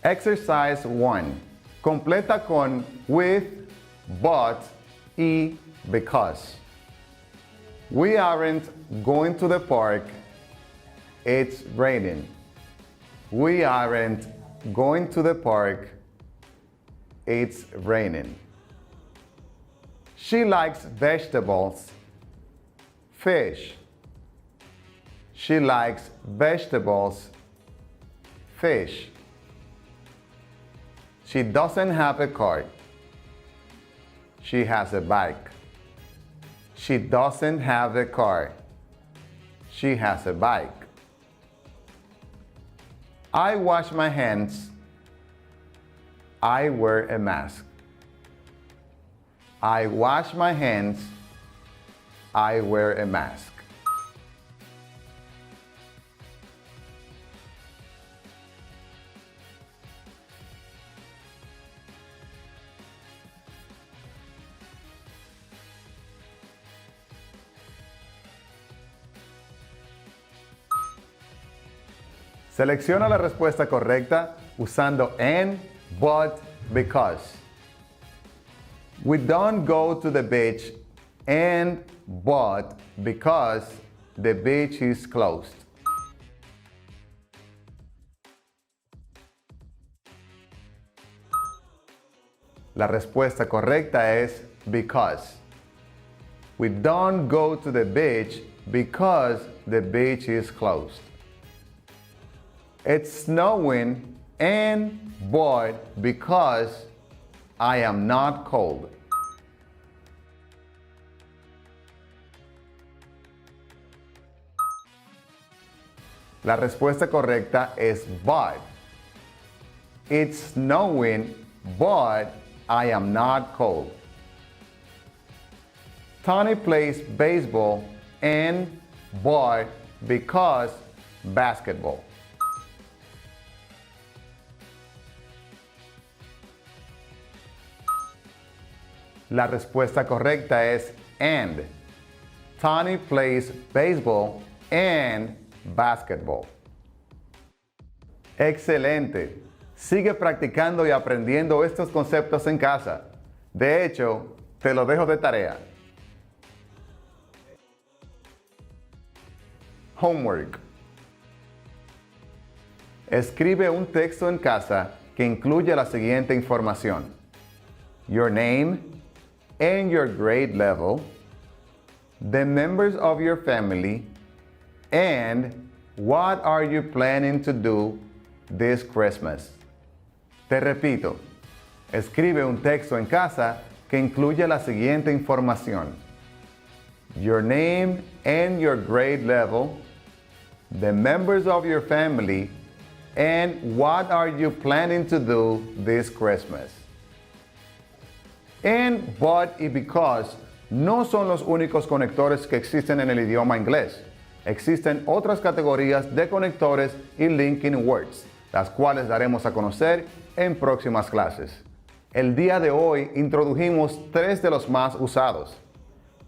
Exercise 1. Completa con with, but y because. We aren't going to the park. It's raining. We aren't going to the park. It's raining. She likes vegetables. Fish. She likes vegetables. Fish. She doesn't have a car. She has a bike. She doesn't have a car. She has a bike. I wash my hands. I wear a mask. I wash my hands. I wear a mask. Selecciona la respuesta correcta usando and, but, because. We don't go to the beach and, but, because the beach is closed. La respuesta correcta es because. We don't go to the beach because the beach is closed. It's snowing and but because I am not cold. La respuesta correcta es but. It's snowing, but I am not cold. Tony plays baseball and but because basketball. La respuesta correcta es and. Tony plays baseball and basketball. Excelente. Sigue practicando y aprendiendo estos conceptos en casa. De hecho, te lo dejo de tarea. Homework. Escribe un texto en casa que incluya la siguiente información: your name and your grade level, the members of your family, and what are you planning to do this Christmas. Te repito, escribe un texto en casa que incluya la siguiente información: your name and your grade level, the members of your family, and what are you planning to do this Christmas. And, but y because no son los únicos conectores que existen en el idioma inglés. Existen otras categorías de conectores y linking words, las cuales daremos a conocer en próximas clases. El día de hoy introdujimos 3 de los más usados.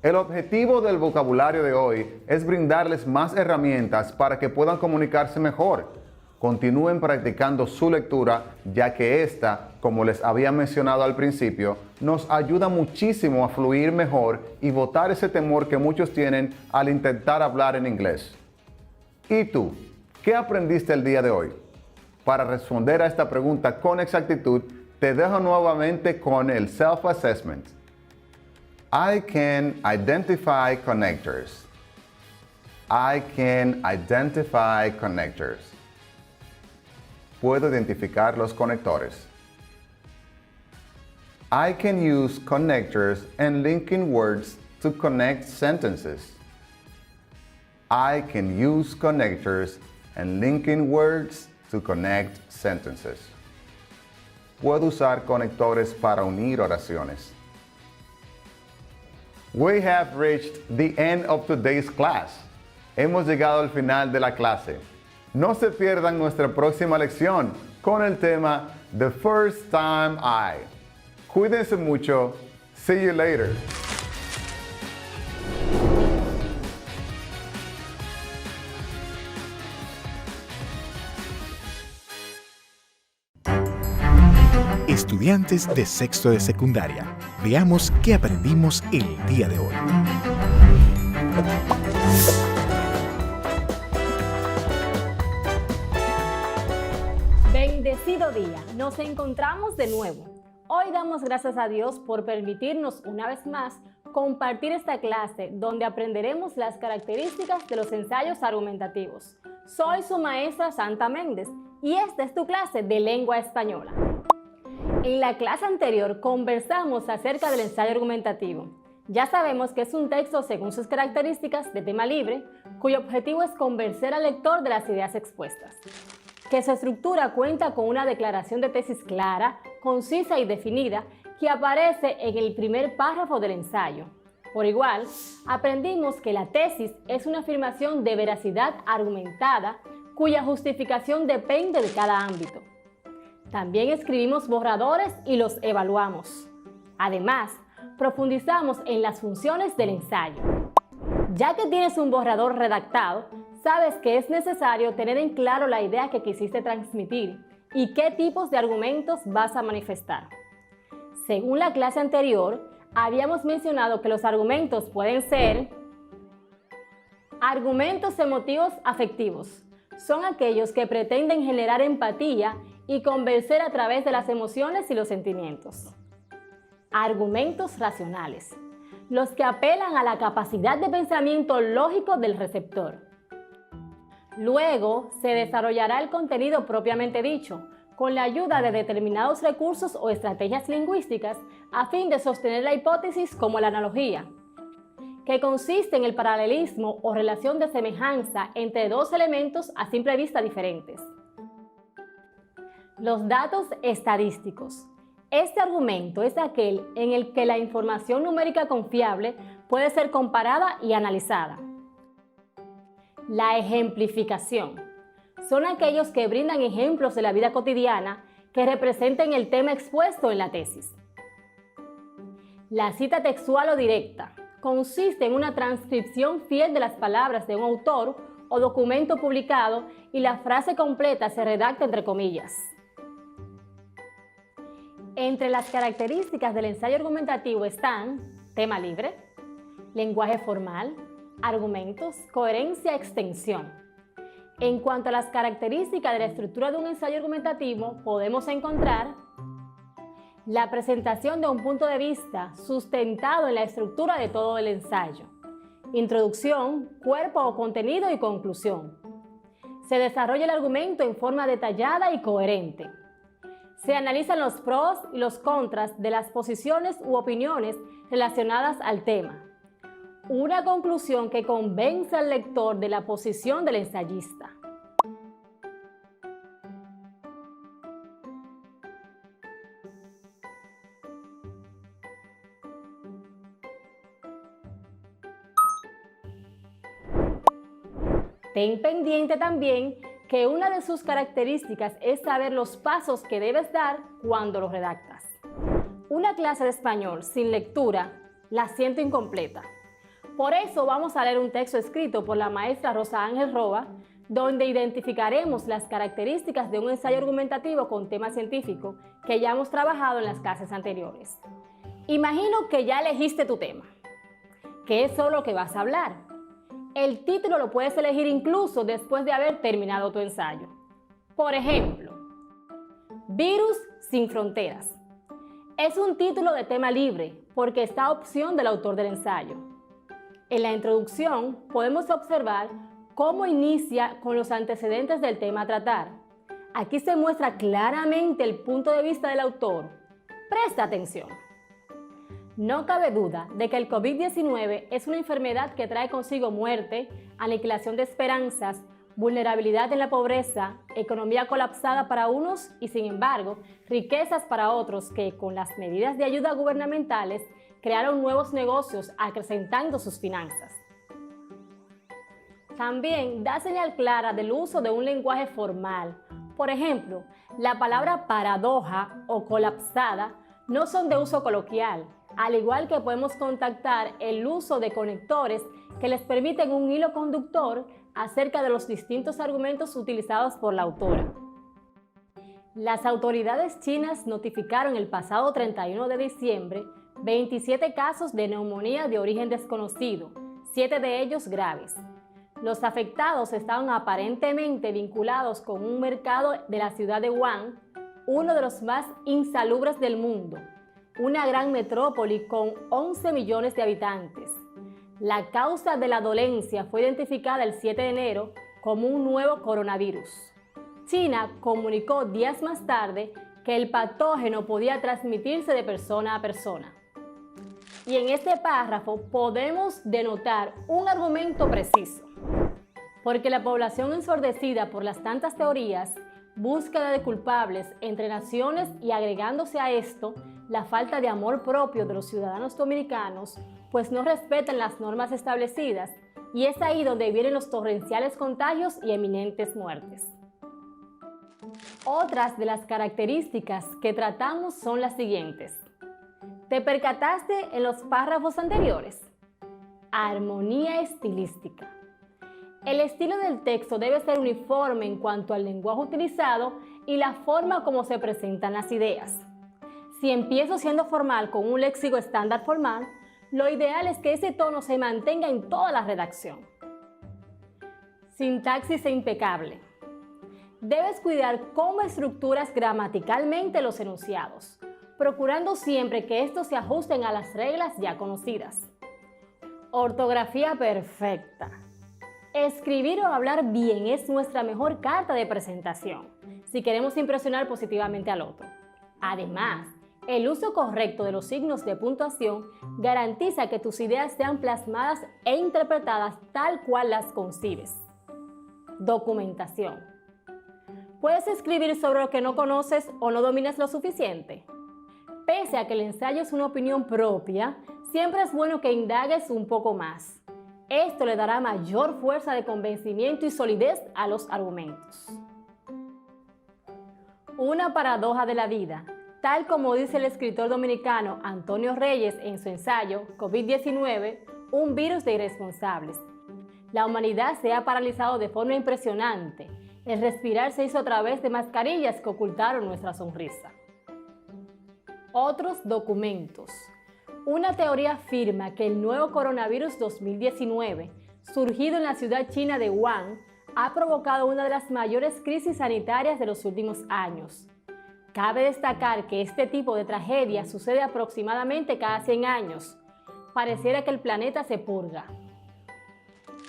El objetivo del vocabulario de hoy es brindarles más herramientas para que puedan comunicarse mejor. Continúen practicando su lectura, ya que esta, como les había mencionado al principio, nos ayuda muchísimo a fluir mejor y botar ese temor que muchos tienen al intentar hablar en inglés. ¿Y tú? ¿Qué aprendiste el día de hoy? Para responder a esta pregunta con exactitud, te dejo nuevamente con el self-assessment. I can identify connectors. I can identify connectors. Puedo identificar los conectores. I can use connectors and linking words to connect sentences. I can use connectors and linking words to connect sentences. Puedo usar conectores para unir oraciones. We have reached the end of today's class. Hemos llegado al final de la clase. No se pierdan nuestra próxima lección con el tema The First Time I. Cuídense mucho. See you later. Estudiantes de sexto de secundaria, veamos qué aprendimos el día de hoy. Bendecido día, nos encontramos de nuevo. Hoy damos gracias a Dios por permitirnos una vez más compartir esta clase donde aprenderemos las características de los ensayos argumentativos. Soy su maestra Santa Méndez y esta es tu clase de lengua española. En la clase anterior conversamos acerca del ensayo argumentativo. Ya sabemos que es un texto según sus características de tema libre, cuyo objetivo es convencer al lector de las ideas expuestas. Que su estructura cuenta con una declaración de tesis clara, concisa y definida que aparece en el primer párrafo del ensayo. Por igual, aprendimos que la tesis es una afirmación de veracidad argumentada cuya justificación depende de cada ámbito. También escribimos borradores y los evaluamos. Además, profundizamos en las funciones del ensayo. Ya que tienes un borrador redactado, sabes que es necesario tener en claro la idea que quisiste transmitir y qué tipos de argumentos vas a manifestar. Según la clase anterior, habíamos mencionado que los argumentos pueden ser argumentos emotivos afectivos. Son aquellos que pretenden generar empatía y convencer a través de las emociones y los sentimientos. Argumentos racionales, los que apelan a la capacidad de pensamiento lógico del receptor. Luego se desarrollará el contenido propiamente dicho, con la ayuda de determinados recursos o estrategias lingüísticas a fin de sostener la hipótesis como la analogía, que consiste en el paralelismo o relación de semejanza entre dos elementos a simple vista diferentes. Los datos estadísticos. Este argumento es aquel en el que la información numérica confiable puede ser comparada y analizada. La ejemplificación. Son aquellos que brindan ejemplos de la vida cotidiana que representen el tema expuesto en la tesis. La cita textual o directa. Consiste en una transcripción fiel de las palabras de un autor o documento publicado y la frase completa se redacta entre comillas. Entre las características del ensayo argumentativo están tema libre, lenguaje formal, argumentos, coherencia, extensión. En cuanto a las características de la estructura de un ensayo argumentativo, podemos encontrar la presentación de un punto de vista sustentado en la estructura de todo el ensayo, introducción, cuerpo o contenido y conclusión. Se desarrolla el argumento en forma detallada y coherente. Se analizan los pros y los contras de las posiciones u opiniones relacionadas al tema. Una conclusión que convence al lector de la posición del ensayista. Ten pendiente también que una de sus características es saber los pasos que debes dar cuando lo redactas. Una clase de español sin lectura la siento incompleta. Por eso vamos a leer un texto escrito por la maestra Rosa Ángel Roa, donde identificaremos las características de un ensayo argumentativo con tema científico que ya hemos trabajado en las clases anteriores. Imagino que ya elegiste tu tema. ¿Qué es sobre lo que vas a hablar? El título lo puedes elegir incluso después de haber terminado tu ensayo. Por ejemplo, Virus sin fronteras. Es un título de tema libre, porque está a opción del autor del ensayo. En la introducción podemos observar cómo inicia con los antecedentes del tema a tratar. Aquí se muestra claramente el punto de vista del autor. Presta atención. No cabe duda de que el COVID-19 es una enfermedad que trae consigo muerte, aniquilación de esperanzas, vulnerabilidad en la pobreza, economía colapsada para unos y, sin embargo, riquezas para otros que, con las medidas de ayuda gubernamentales, crearon nuevos negocios acrecentando sus finanzas. También da señal clara del uso de un lenguaje formal. Por ejemplo, la palabra paradoja o colapsada no son de uso coloquial, al igual que podemos contactar el uso de conectores que les permiten un hilo conductor acerca de los distintos argumentos utilizados por la autora. Las autoridades chinas notificaron el pasado 31 de diciembre 27 casos de neumonía de origen desconocido, 7 de ellos graves. Los afectados estaban aparentemente vinculados con un mercado de la ciudad de Wuhan, uno de los más insalubres del mundo, una gran metrópoli con 11 millones de habitantes. La causa de la dolencia fue identificada el 7 de enero como un nuevo coronavirus. China comunicó días más tarde que el patógeno podía transmitirse de persona a persona. Y en este párrafo podemos denotar un argumento preciso, porque la población ensordecida por las tantas teorías, búsqueda de culpables entre naciones y agregándose a esto la falta de amor propio de los ciudadanos dominicanos, pues no respetan las normas establecidas, y es ahí donde vienen los torrenciales contagios y eminentes muertes. Otras de las características que tratamos son las siguientes. ¿Te percataste en los párrafos anteriores? Armonía estilística. El estilo del texto debe ser uniforme en cuanto al lenguaje utilizado y la forma como se presentan las ideas. Si empiezo siendo formal con un léxico estándar formal, lo ideal es que ese tono se mantenga en toda la redacción. Sintaxis impecable. Debes cuidar cómo estructuras gramaticalmente los enunciados, procurando siempre que estos se ajusten a las reglas ya conocidas. Ortografía perfecta. Escribir o hablar bien es nuestra mejor carta de presentación, si queremos impresionar positivamente al otro. Además, el uso correcto de los signos de puntuación garantiza que tus ideas sean plasmadas e interpretadas tal cual las concibes. Documentación. ¿Puedes escribir sobre lo que no conoces o no dominas lo suficiente? Pese a que el ensayo es una opinión propia, siempre es bueno que indagues un poco más. Esto le dará mayor fuerza de convencimiento y solidez a los argumentos. Una paradoja de la vida. Tal como dice el escritor dominicano Antonio Reyes en su ensayo COVID-19, un virus de irresponsables. La humanidad se ha paralizado de forma impresionante. El respirar se hizo a través de mascarillas que ocultaron nuestra sonrisa. Otros documentos. Una teoría afirma que el nuevo coronavirus 2019, surgido en la ciudad china de Wuhan, ha provocado una de las mayores crisis sanitarias de los últimos años. Cabe destacar que este tipo de tragedia sucede aproximadamente cada 100 años. Pareciera que el planeta se purga.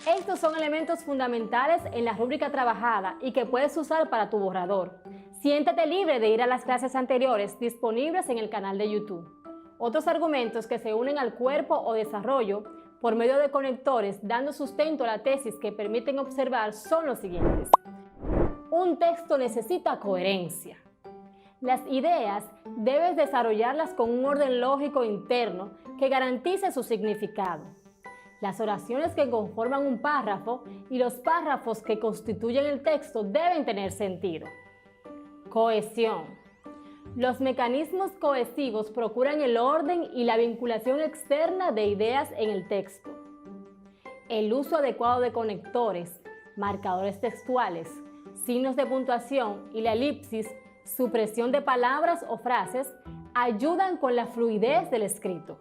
Estos son elementos fundamentales en la rúbrica trabajada y que puedes usar para tu borrador. Siéntete libre de ir a las clases anteriores disponibles en el canal de YouTube. Otros argumentos que se unen al cuerpo o desarrollo por medio de conectores dando sustento a la tesis que permiten observar son los siguientes. Un texto necesita coherencia. Las ideas debes desarrollarlas con un orden lógico interno que garantice su significado. Las oraciones que conforman un párrafo y los párrafos que constituyen el texto deben tener sentido. Cohesión. Los mecanismos cohesivos procuran el orden y la vinculación externa de ideas en el texto. El uso adecuado de conectores, marcadores textuales, signos de puntuación y la elipsis, supresión de palabras o frases, ayudan con la fluidez del escrito.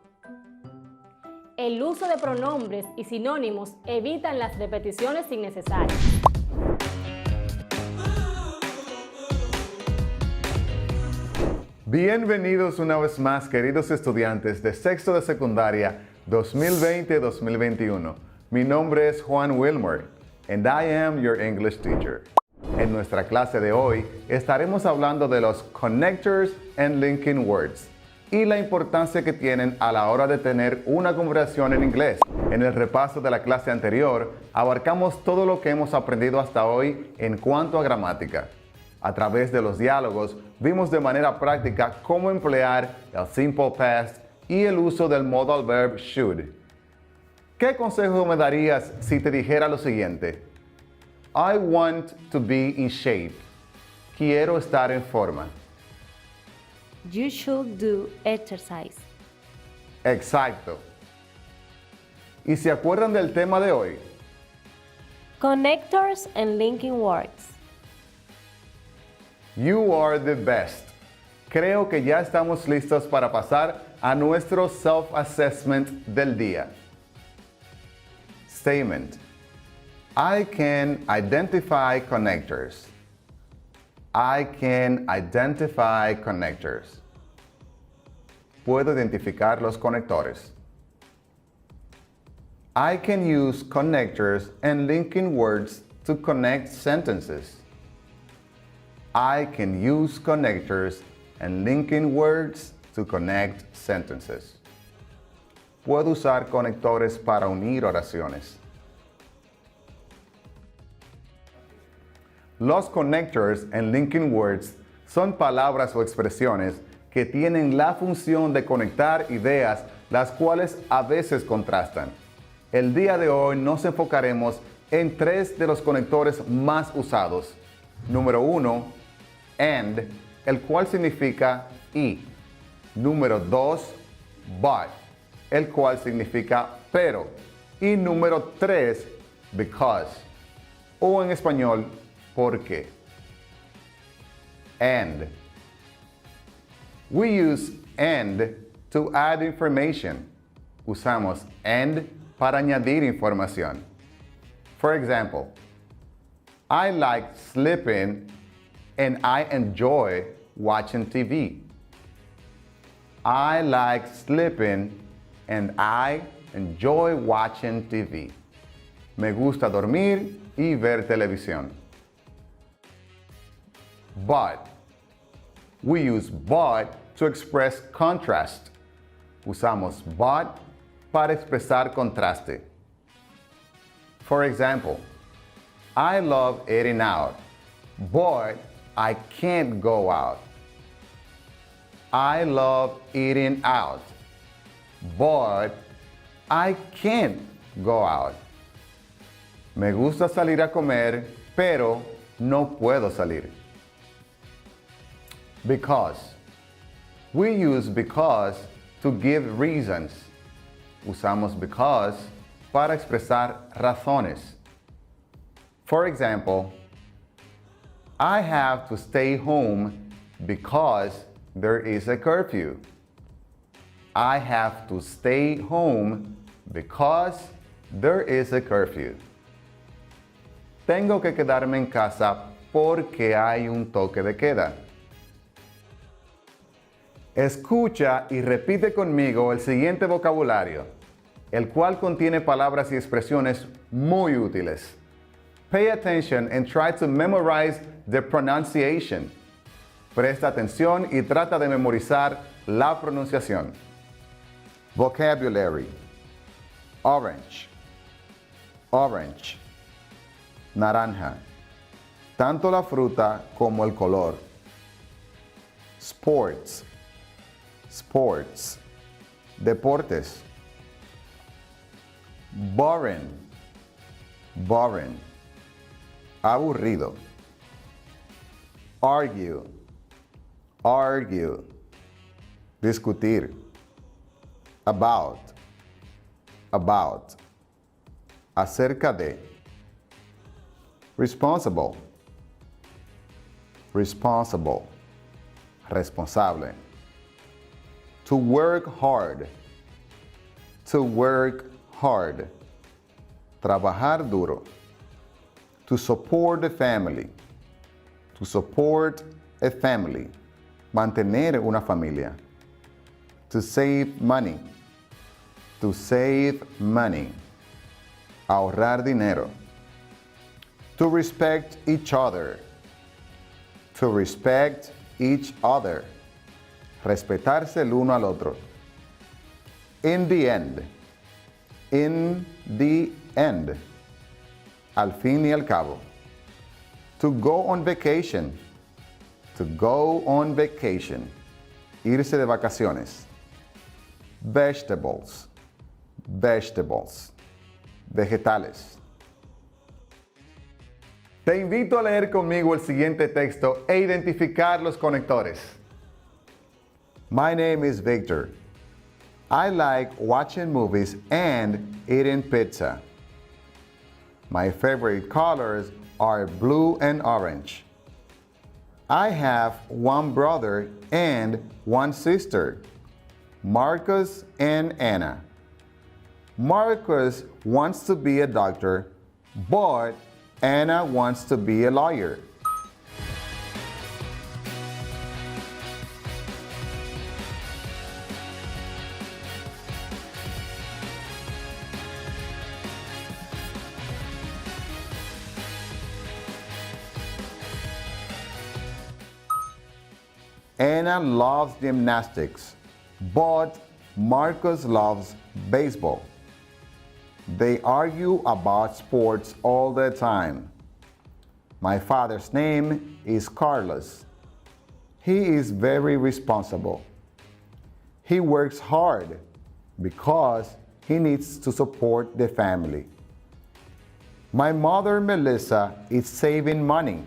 El uso de pronombres y sinónimos evitan las repeticiones innecesarias. Bienvenidos una vez más, queridos estudiantes de sexto de secundaria 2020-2021. Mi nombre es Juan Wilmer, and I am your English teacher. En nuestra clase de hoy estaremos hablando de los connectors and linking words y la importancia que tienen a la hora de tener una conversación en inglés. En el repaso de la clase anterior, abarcamos todo lo que hemos aprendido hasta hoy en cuanto a gramática. A través de los diálogos, vimos de manera práctica cómo emplear el simple past y el uso del modal verb should. ¿Qué consejo me darías si te dijera lo siguiente? I want to be in shape. Quiero estar en forma. You should do exercise. Exacto. ¿Y se acuerdan del tema de hoy? Connectors and linking words. You are the best. Creo que ya estamos listos para pasar a nuestro self-assessment del día. Statement. I can identify connectors. I can identify connectors. Puedo identificar los conectores. I can use connectors and linking words to connect sentences. I can use connectors and linking words to connect sentences. Puedo usar conectores para unir oraciones. Los connectors and linking words son palabras o expresiones que tienen la función de conectar ideas, las cuales a veces contrastan. El día de hoy nos enfocaremos en tres de los conectores más usados. Número 1, and, el cual significa y. Número 2, but, el cual significa pero. Y número 3, because, o en español, porque. And. We use and to add information. Usamos and para añadir información. For example, I like sleeping and I enjoy watching TV. I like sleeping and I enjoy watching TV. Me gusta dormir y ver televisión. But. We use but to express contrast. Usamos but para expresar contraste. For example, I love eating out, but I can't go out. I love eating out, but I can't go out. Me gusta salir a comer, pero no puedo salir. Because. We use because to give reasons. Usamos because para expresar razones. For example, I have to stay home because there is a curfew. I have to stay home because there is a curfew. Tengo que quedarme en casa porque hay un toque de queda. Escucha y repite conmigo el siguiente vocabulario, el cual contiene palabras y expresiones muy útiles. Pay attention and try to memorize the pronunciation. Presta atención y trata de memorizar la pronunciación. Vocabulary. Orange. Orange. Naranja. Tanto la fruta como el color. Sports. Sports. Deportes. Boring. Boring. Aburrido. Argue. Argue. Discutir. About. About. Acerca de. Responsible. Responsible. Responsable. To work hard. To work hard. Trabajar duro. To support a family. To support a family. mantener una familia. To save money. To save money. Ahorrar dinero. To respect each other. To respect each other. Respetarse el uno al otro. In the end. In the end. Al fin y al cabo. To go on vacation. To go on vacation. Irse de vacaciones. Vegetables. Vegetables. Vegetales. Te invito a leer conmigo el siguiente texto e identificar los conectores. My name is Victor. I like watching movies and eating pizza. My favorite colors are blue and orange. I have one brother and one sister, Marcus and Anna. Marcus wants to be a doctor, but Anna wants to be a lawyer. Anna loves gymnastics, but Marcus loves baseball. They argue about sports all the time. My father's name is Carlos. He is very responsible. He works hard because he needs to support the family. My mother, Melissa, is saving money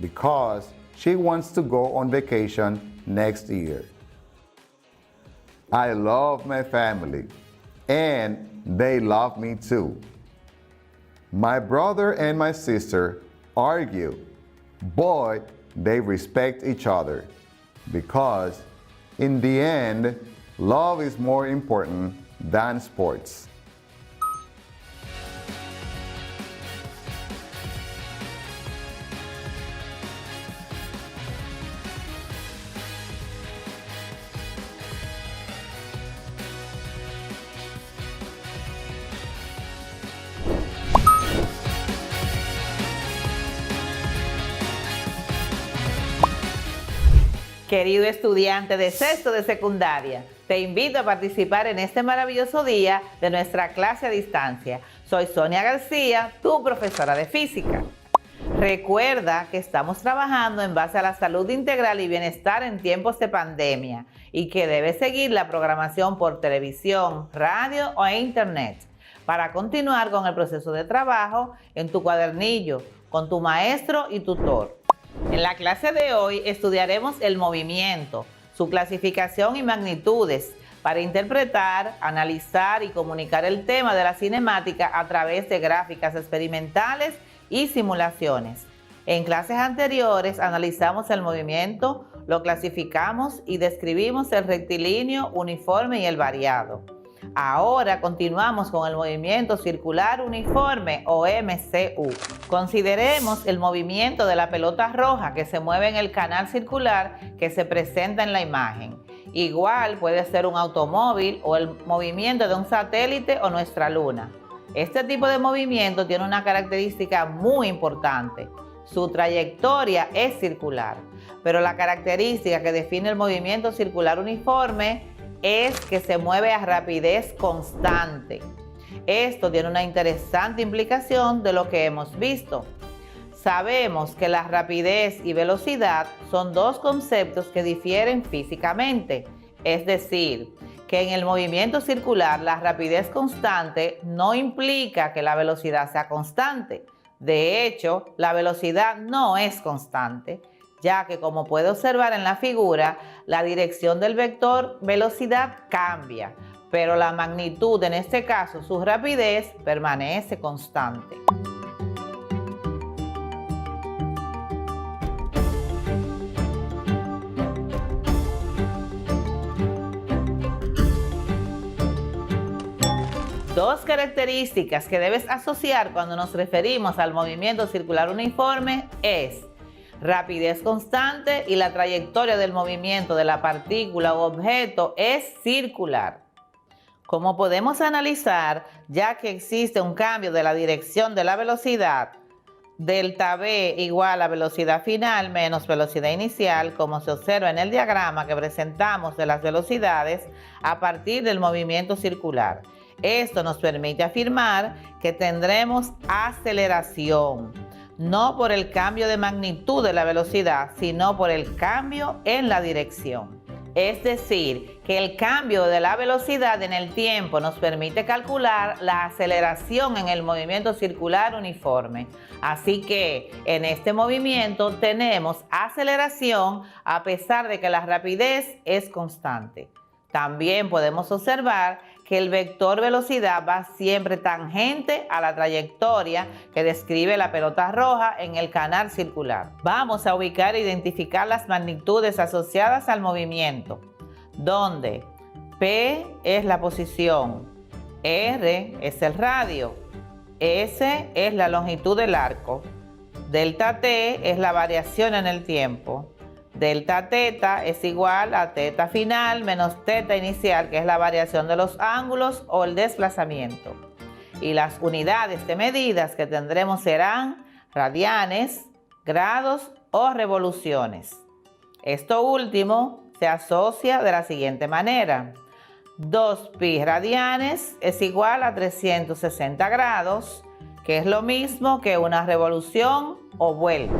because she wants to go on vacation next year. I love my family, and they love me too. My brother and my sister argue, but they respect each other because in the end, love is more important than sports. Querido estudiante de sexto de secundaria, te invito a participar en este maravilloso día de nuestra clase a distancia. Soy Sonia García, tu profesora de física. Recuerda que estamos trabajando en base a la salud integral y bienestar en tiempos de pandemia y que debes seguir la programación por televisión, radio o internet para continuar con el proceso de trabajo en tu cuadernillo, con tu maestro y tutor. En la clase de hoy estudiaremos el movimiento, su clasificación y magnitudes para interpretar, analizar y comunicar el tema de la cinemática a través de gráficas experimentales y simulaciones. En clases anteriores analizamos el movimiento, lo clasificamos y describimos el rectilíneo, uniforme y el variado. Ahora continuamos con el movimiento circular uniforme o MCU. Consideremos el movimiento de la pelota roja que se mueve en el canal circular que se presenta en la imagen. Igual puede ser un automóvil o el movimiento de un satélite o nuestra luna. Este tipo de movimiento tiene una característica muy importante. Su trayectoria es circular, pero la característica que define el movimiento circular uniforme es que se mueve a rapidez constante. Esto tiene una interesante implicación de lo que hemos visto. Sabemos que la rapidez y velocidad son dos conceptos que difieren físicamente, es decir, que en el movimiento circular la rapidez constante no implica que la velocidad sea constante. De hecho, la velocidad no es constante, ya que como puede observar en la figura, la dirección del vector velocidad cambia, pero la magnitud, en este caso su rapidez, permanece constante. Dos características que debes asociar cuando nos referimos al movimiento circular uniforme es rapidez constante y la trayectoria del movimiento de la partícula u objeto es circular. Como podemos analizar, ya que existe un cambio de la dirección de la velocidad, delta V igual a velocidad final menos velocidad inicial, como se observa en el diagrama que presentamos de las velocidades a partir del movimiento circular. Esto nos permite afirmar que tendremos aceleración, no por el cambio de magnitud de la velocidad, sino por el cambio en la dirección. Es decir, que el cambio de la velocidad en el tiempo nos permite calcular la aceleración en el movimiento circular uniforme. Así que en este movimiento tenemos aceleración a pesar de que la rapidez es constante. También podemos observar que el vector velocidad va siempre tangente a la trayectoria que describe la pelota roja en el canal circular. Vamos a ubicar e identificar las magnitudes asociadas al movimiento, donde P es la posición, R es el radio, S es la longitud del arco, delta T es la variación en el tiempo, delta teta es igual a teta final menos teta inicial, que es la variación de los ángulos o el desplazamiento. Y las unidades de medidas que tendremos serán radianes, grados o revoluciones. Esto último se asocia de la siguiente manera. 2pi radianes es igual a 360 grados, que es lo mismo que una revolución o vuelta.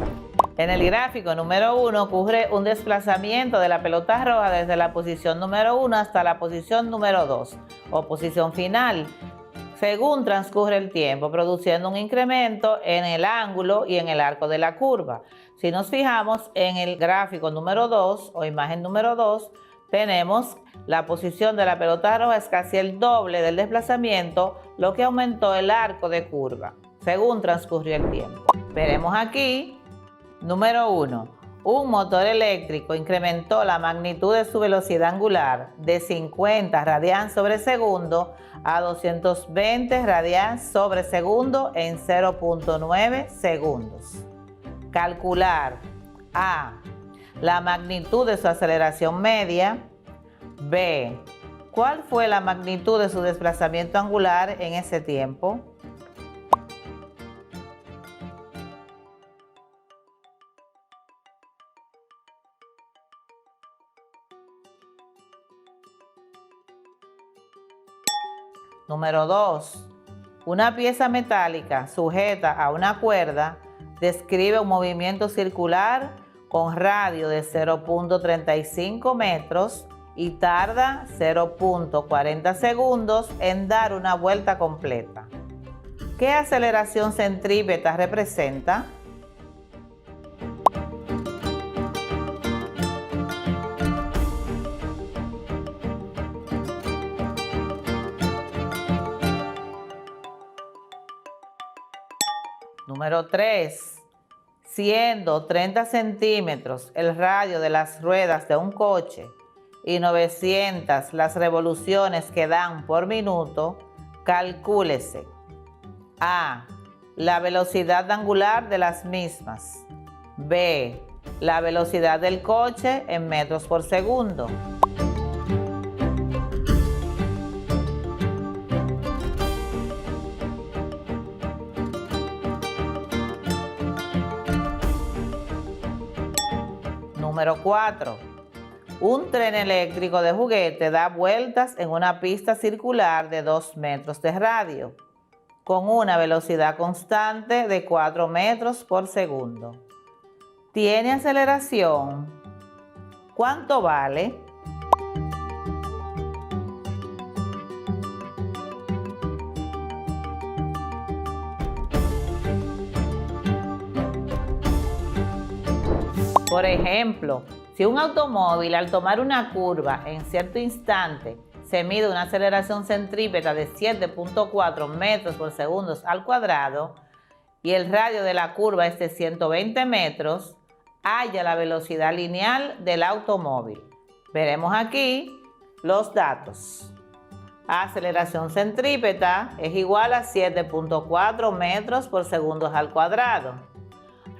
En el gráfico número 1 ocurre un desplazamiento de la pelota roja desde la posición número 1 hasta la posición número 2 o posición final, según transcurre el tiempo, produciendo un incremento en el ángulo y en el arco de la curva. Si nos fijamos en el gráfico número 2 o imagen número 2, tenemos la posición de la pelota roja es casi el doble del desplazamiento, lo que aumentó el arco de curva, según transcurrió el tiempo. Veremos aquí. Número 1. Un motor eléctrico incrementó la magnitud de su velocidad angular de 50 radians sobre segundo a 220 radians sobre segundo en 0.9 segundos. Calcular A. La magnitud de su aceleración media. B. ¿Cuál fue la magnitud de su desplazamiento angular en ese tiempo? Número 2. Una pieza metálica sujeta a una cuerda describe un movimiento circular con radio de 0.35 metros y tarda 0.40 segundos en dar una vuelta completa. ¿Qué aceleración centrípeta representa? Número 3. Siendo 30 centímetros el radio de las ruedas de un coche y 900 las revoluciones que dan por minuto, calcúlese. A. La velocidad angular de las mismas. B. La velocidad del coche en metros por segundo. Número 4. Un tren eléctrico de juguete da vueltas en una pista circular de 2 metros de radio, con una velocidad constante de 4 metros por segundo. ¿Tiene aceleración? ¿Cuánto vale? Por ejemplo, si un automóvil al tomar una curva en cierto instante se mide una aceleración centrípeta de 7.4 metros por segundo al cuadrado y el radio de la curva es de 120 metros, halla la velocidad lineal del automóvil. Veremos aquí los datos. Aceleración centrípeta es igual a 7.4 metros por segundo al cuadrado.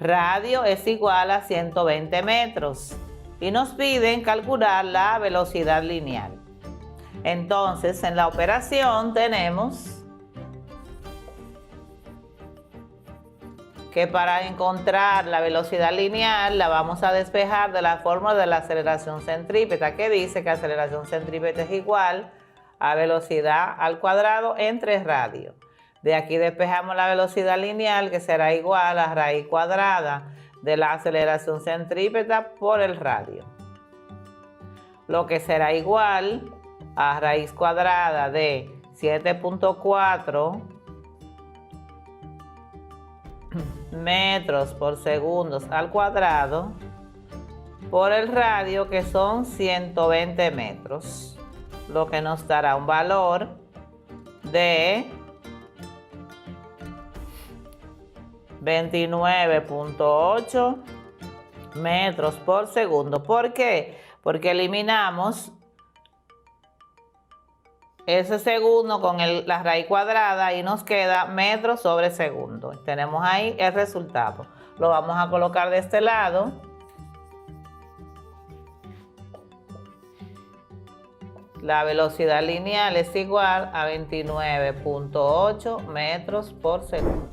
Radio es igual a 120 metros. Y nos piden calcular la velocidad lineal. Entonces, en la operación tenemos que para encontrar la velocidad lineal la vamos a despejar de la fórmula de la aceleración centrípeta, que dice que aceleración centrípeta es igual a velocidad al cuadrado entre radio. De aquí despejamos la velocidad lineal, que será igual a raíz cuadrada de la aceleración centrípeta por el radio, lo que será igual a raíz cuadrada de 7.4 metros por segundo al cuadrado por el radio, que son 120 metros, lo que nos dará un valor de 29.8 metros por segundo. ¿Por qué? Porque eliminamos ese segundo con la raíz cuadrada y nos queda metros sobre segundo. Tenemos ahí el resultado. Lo vamos a colocar de este lado. La velocidad lineal es igual a 29.8 metros por segundo.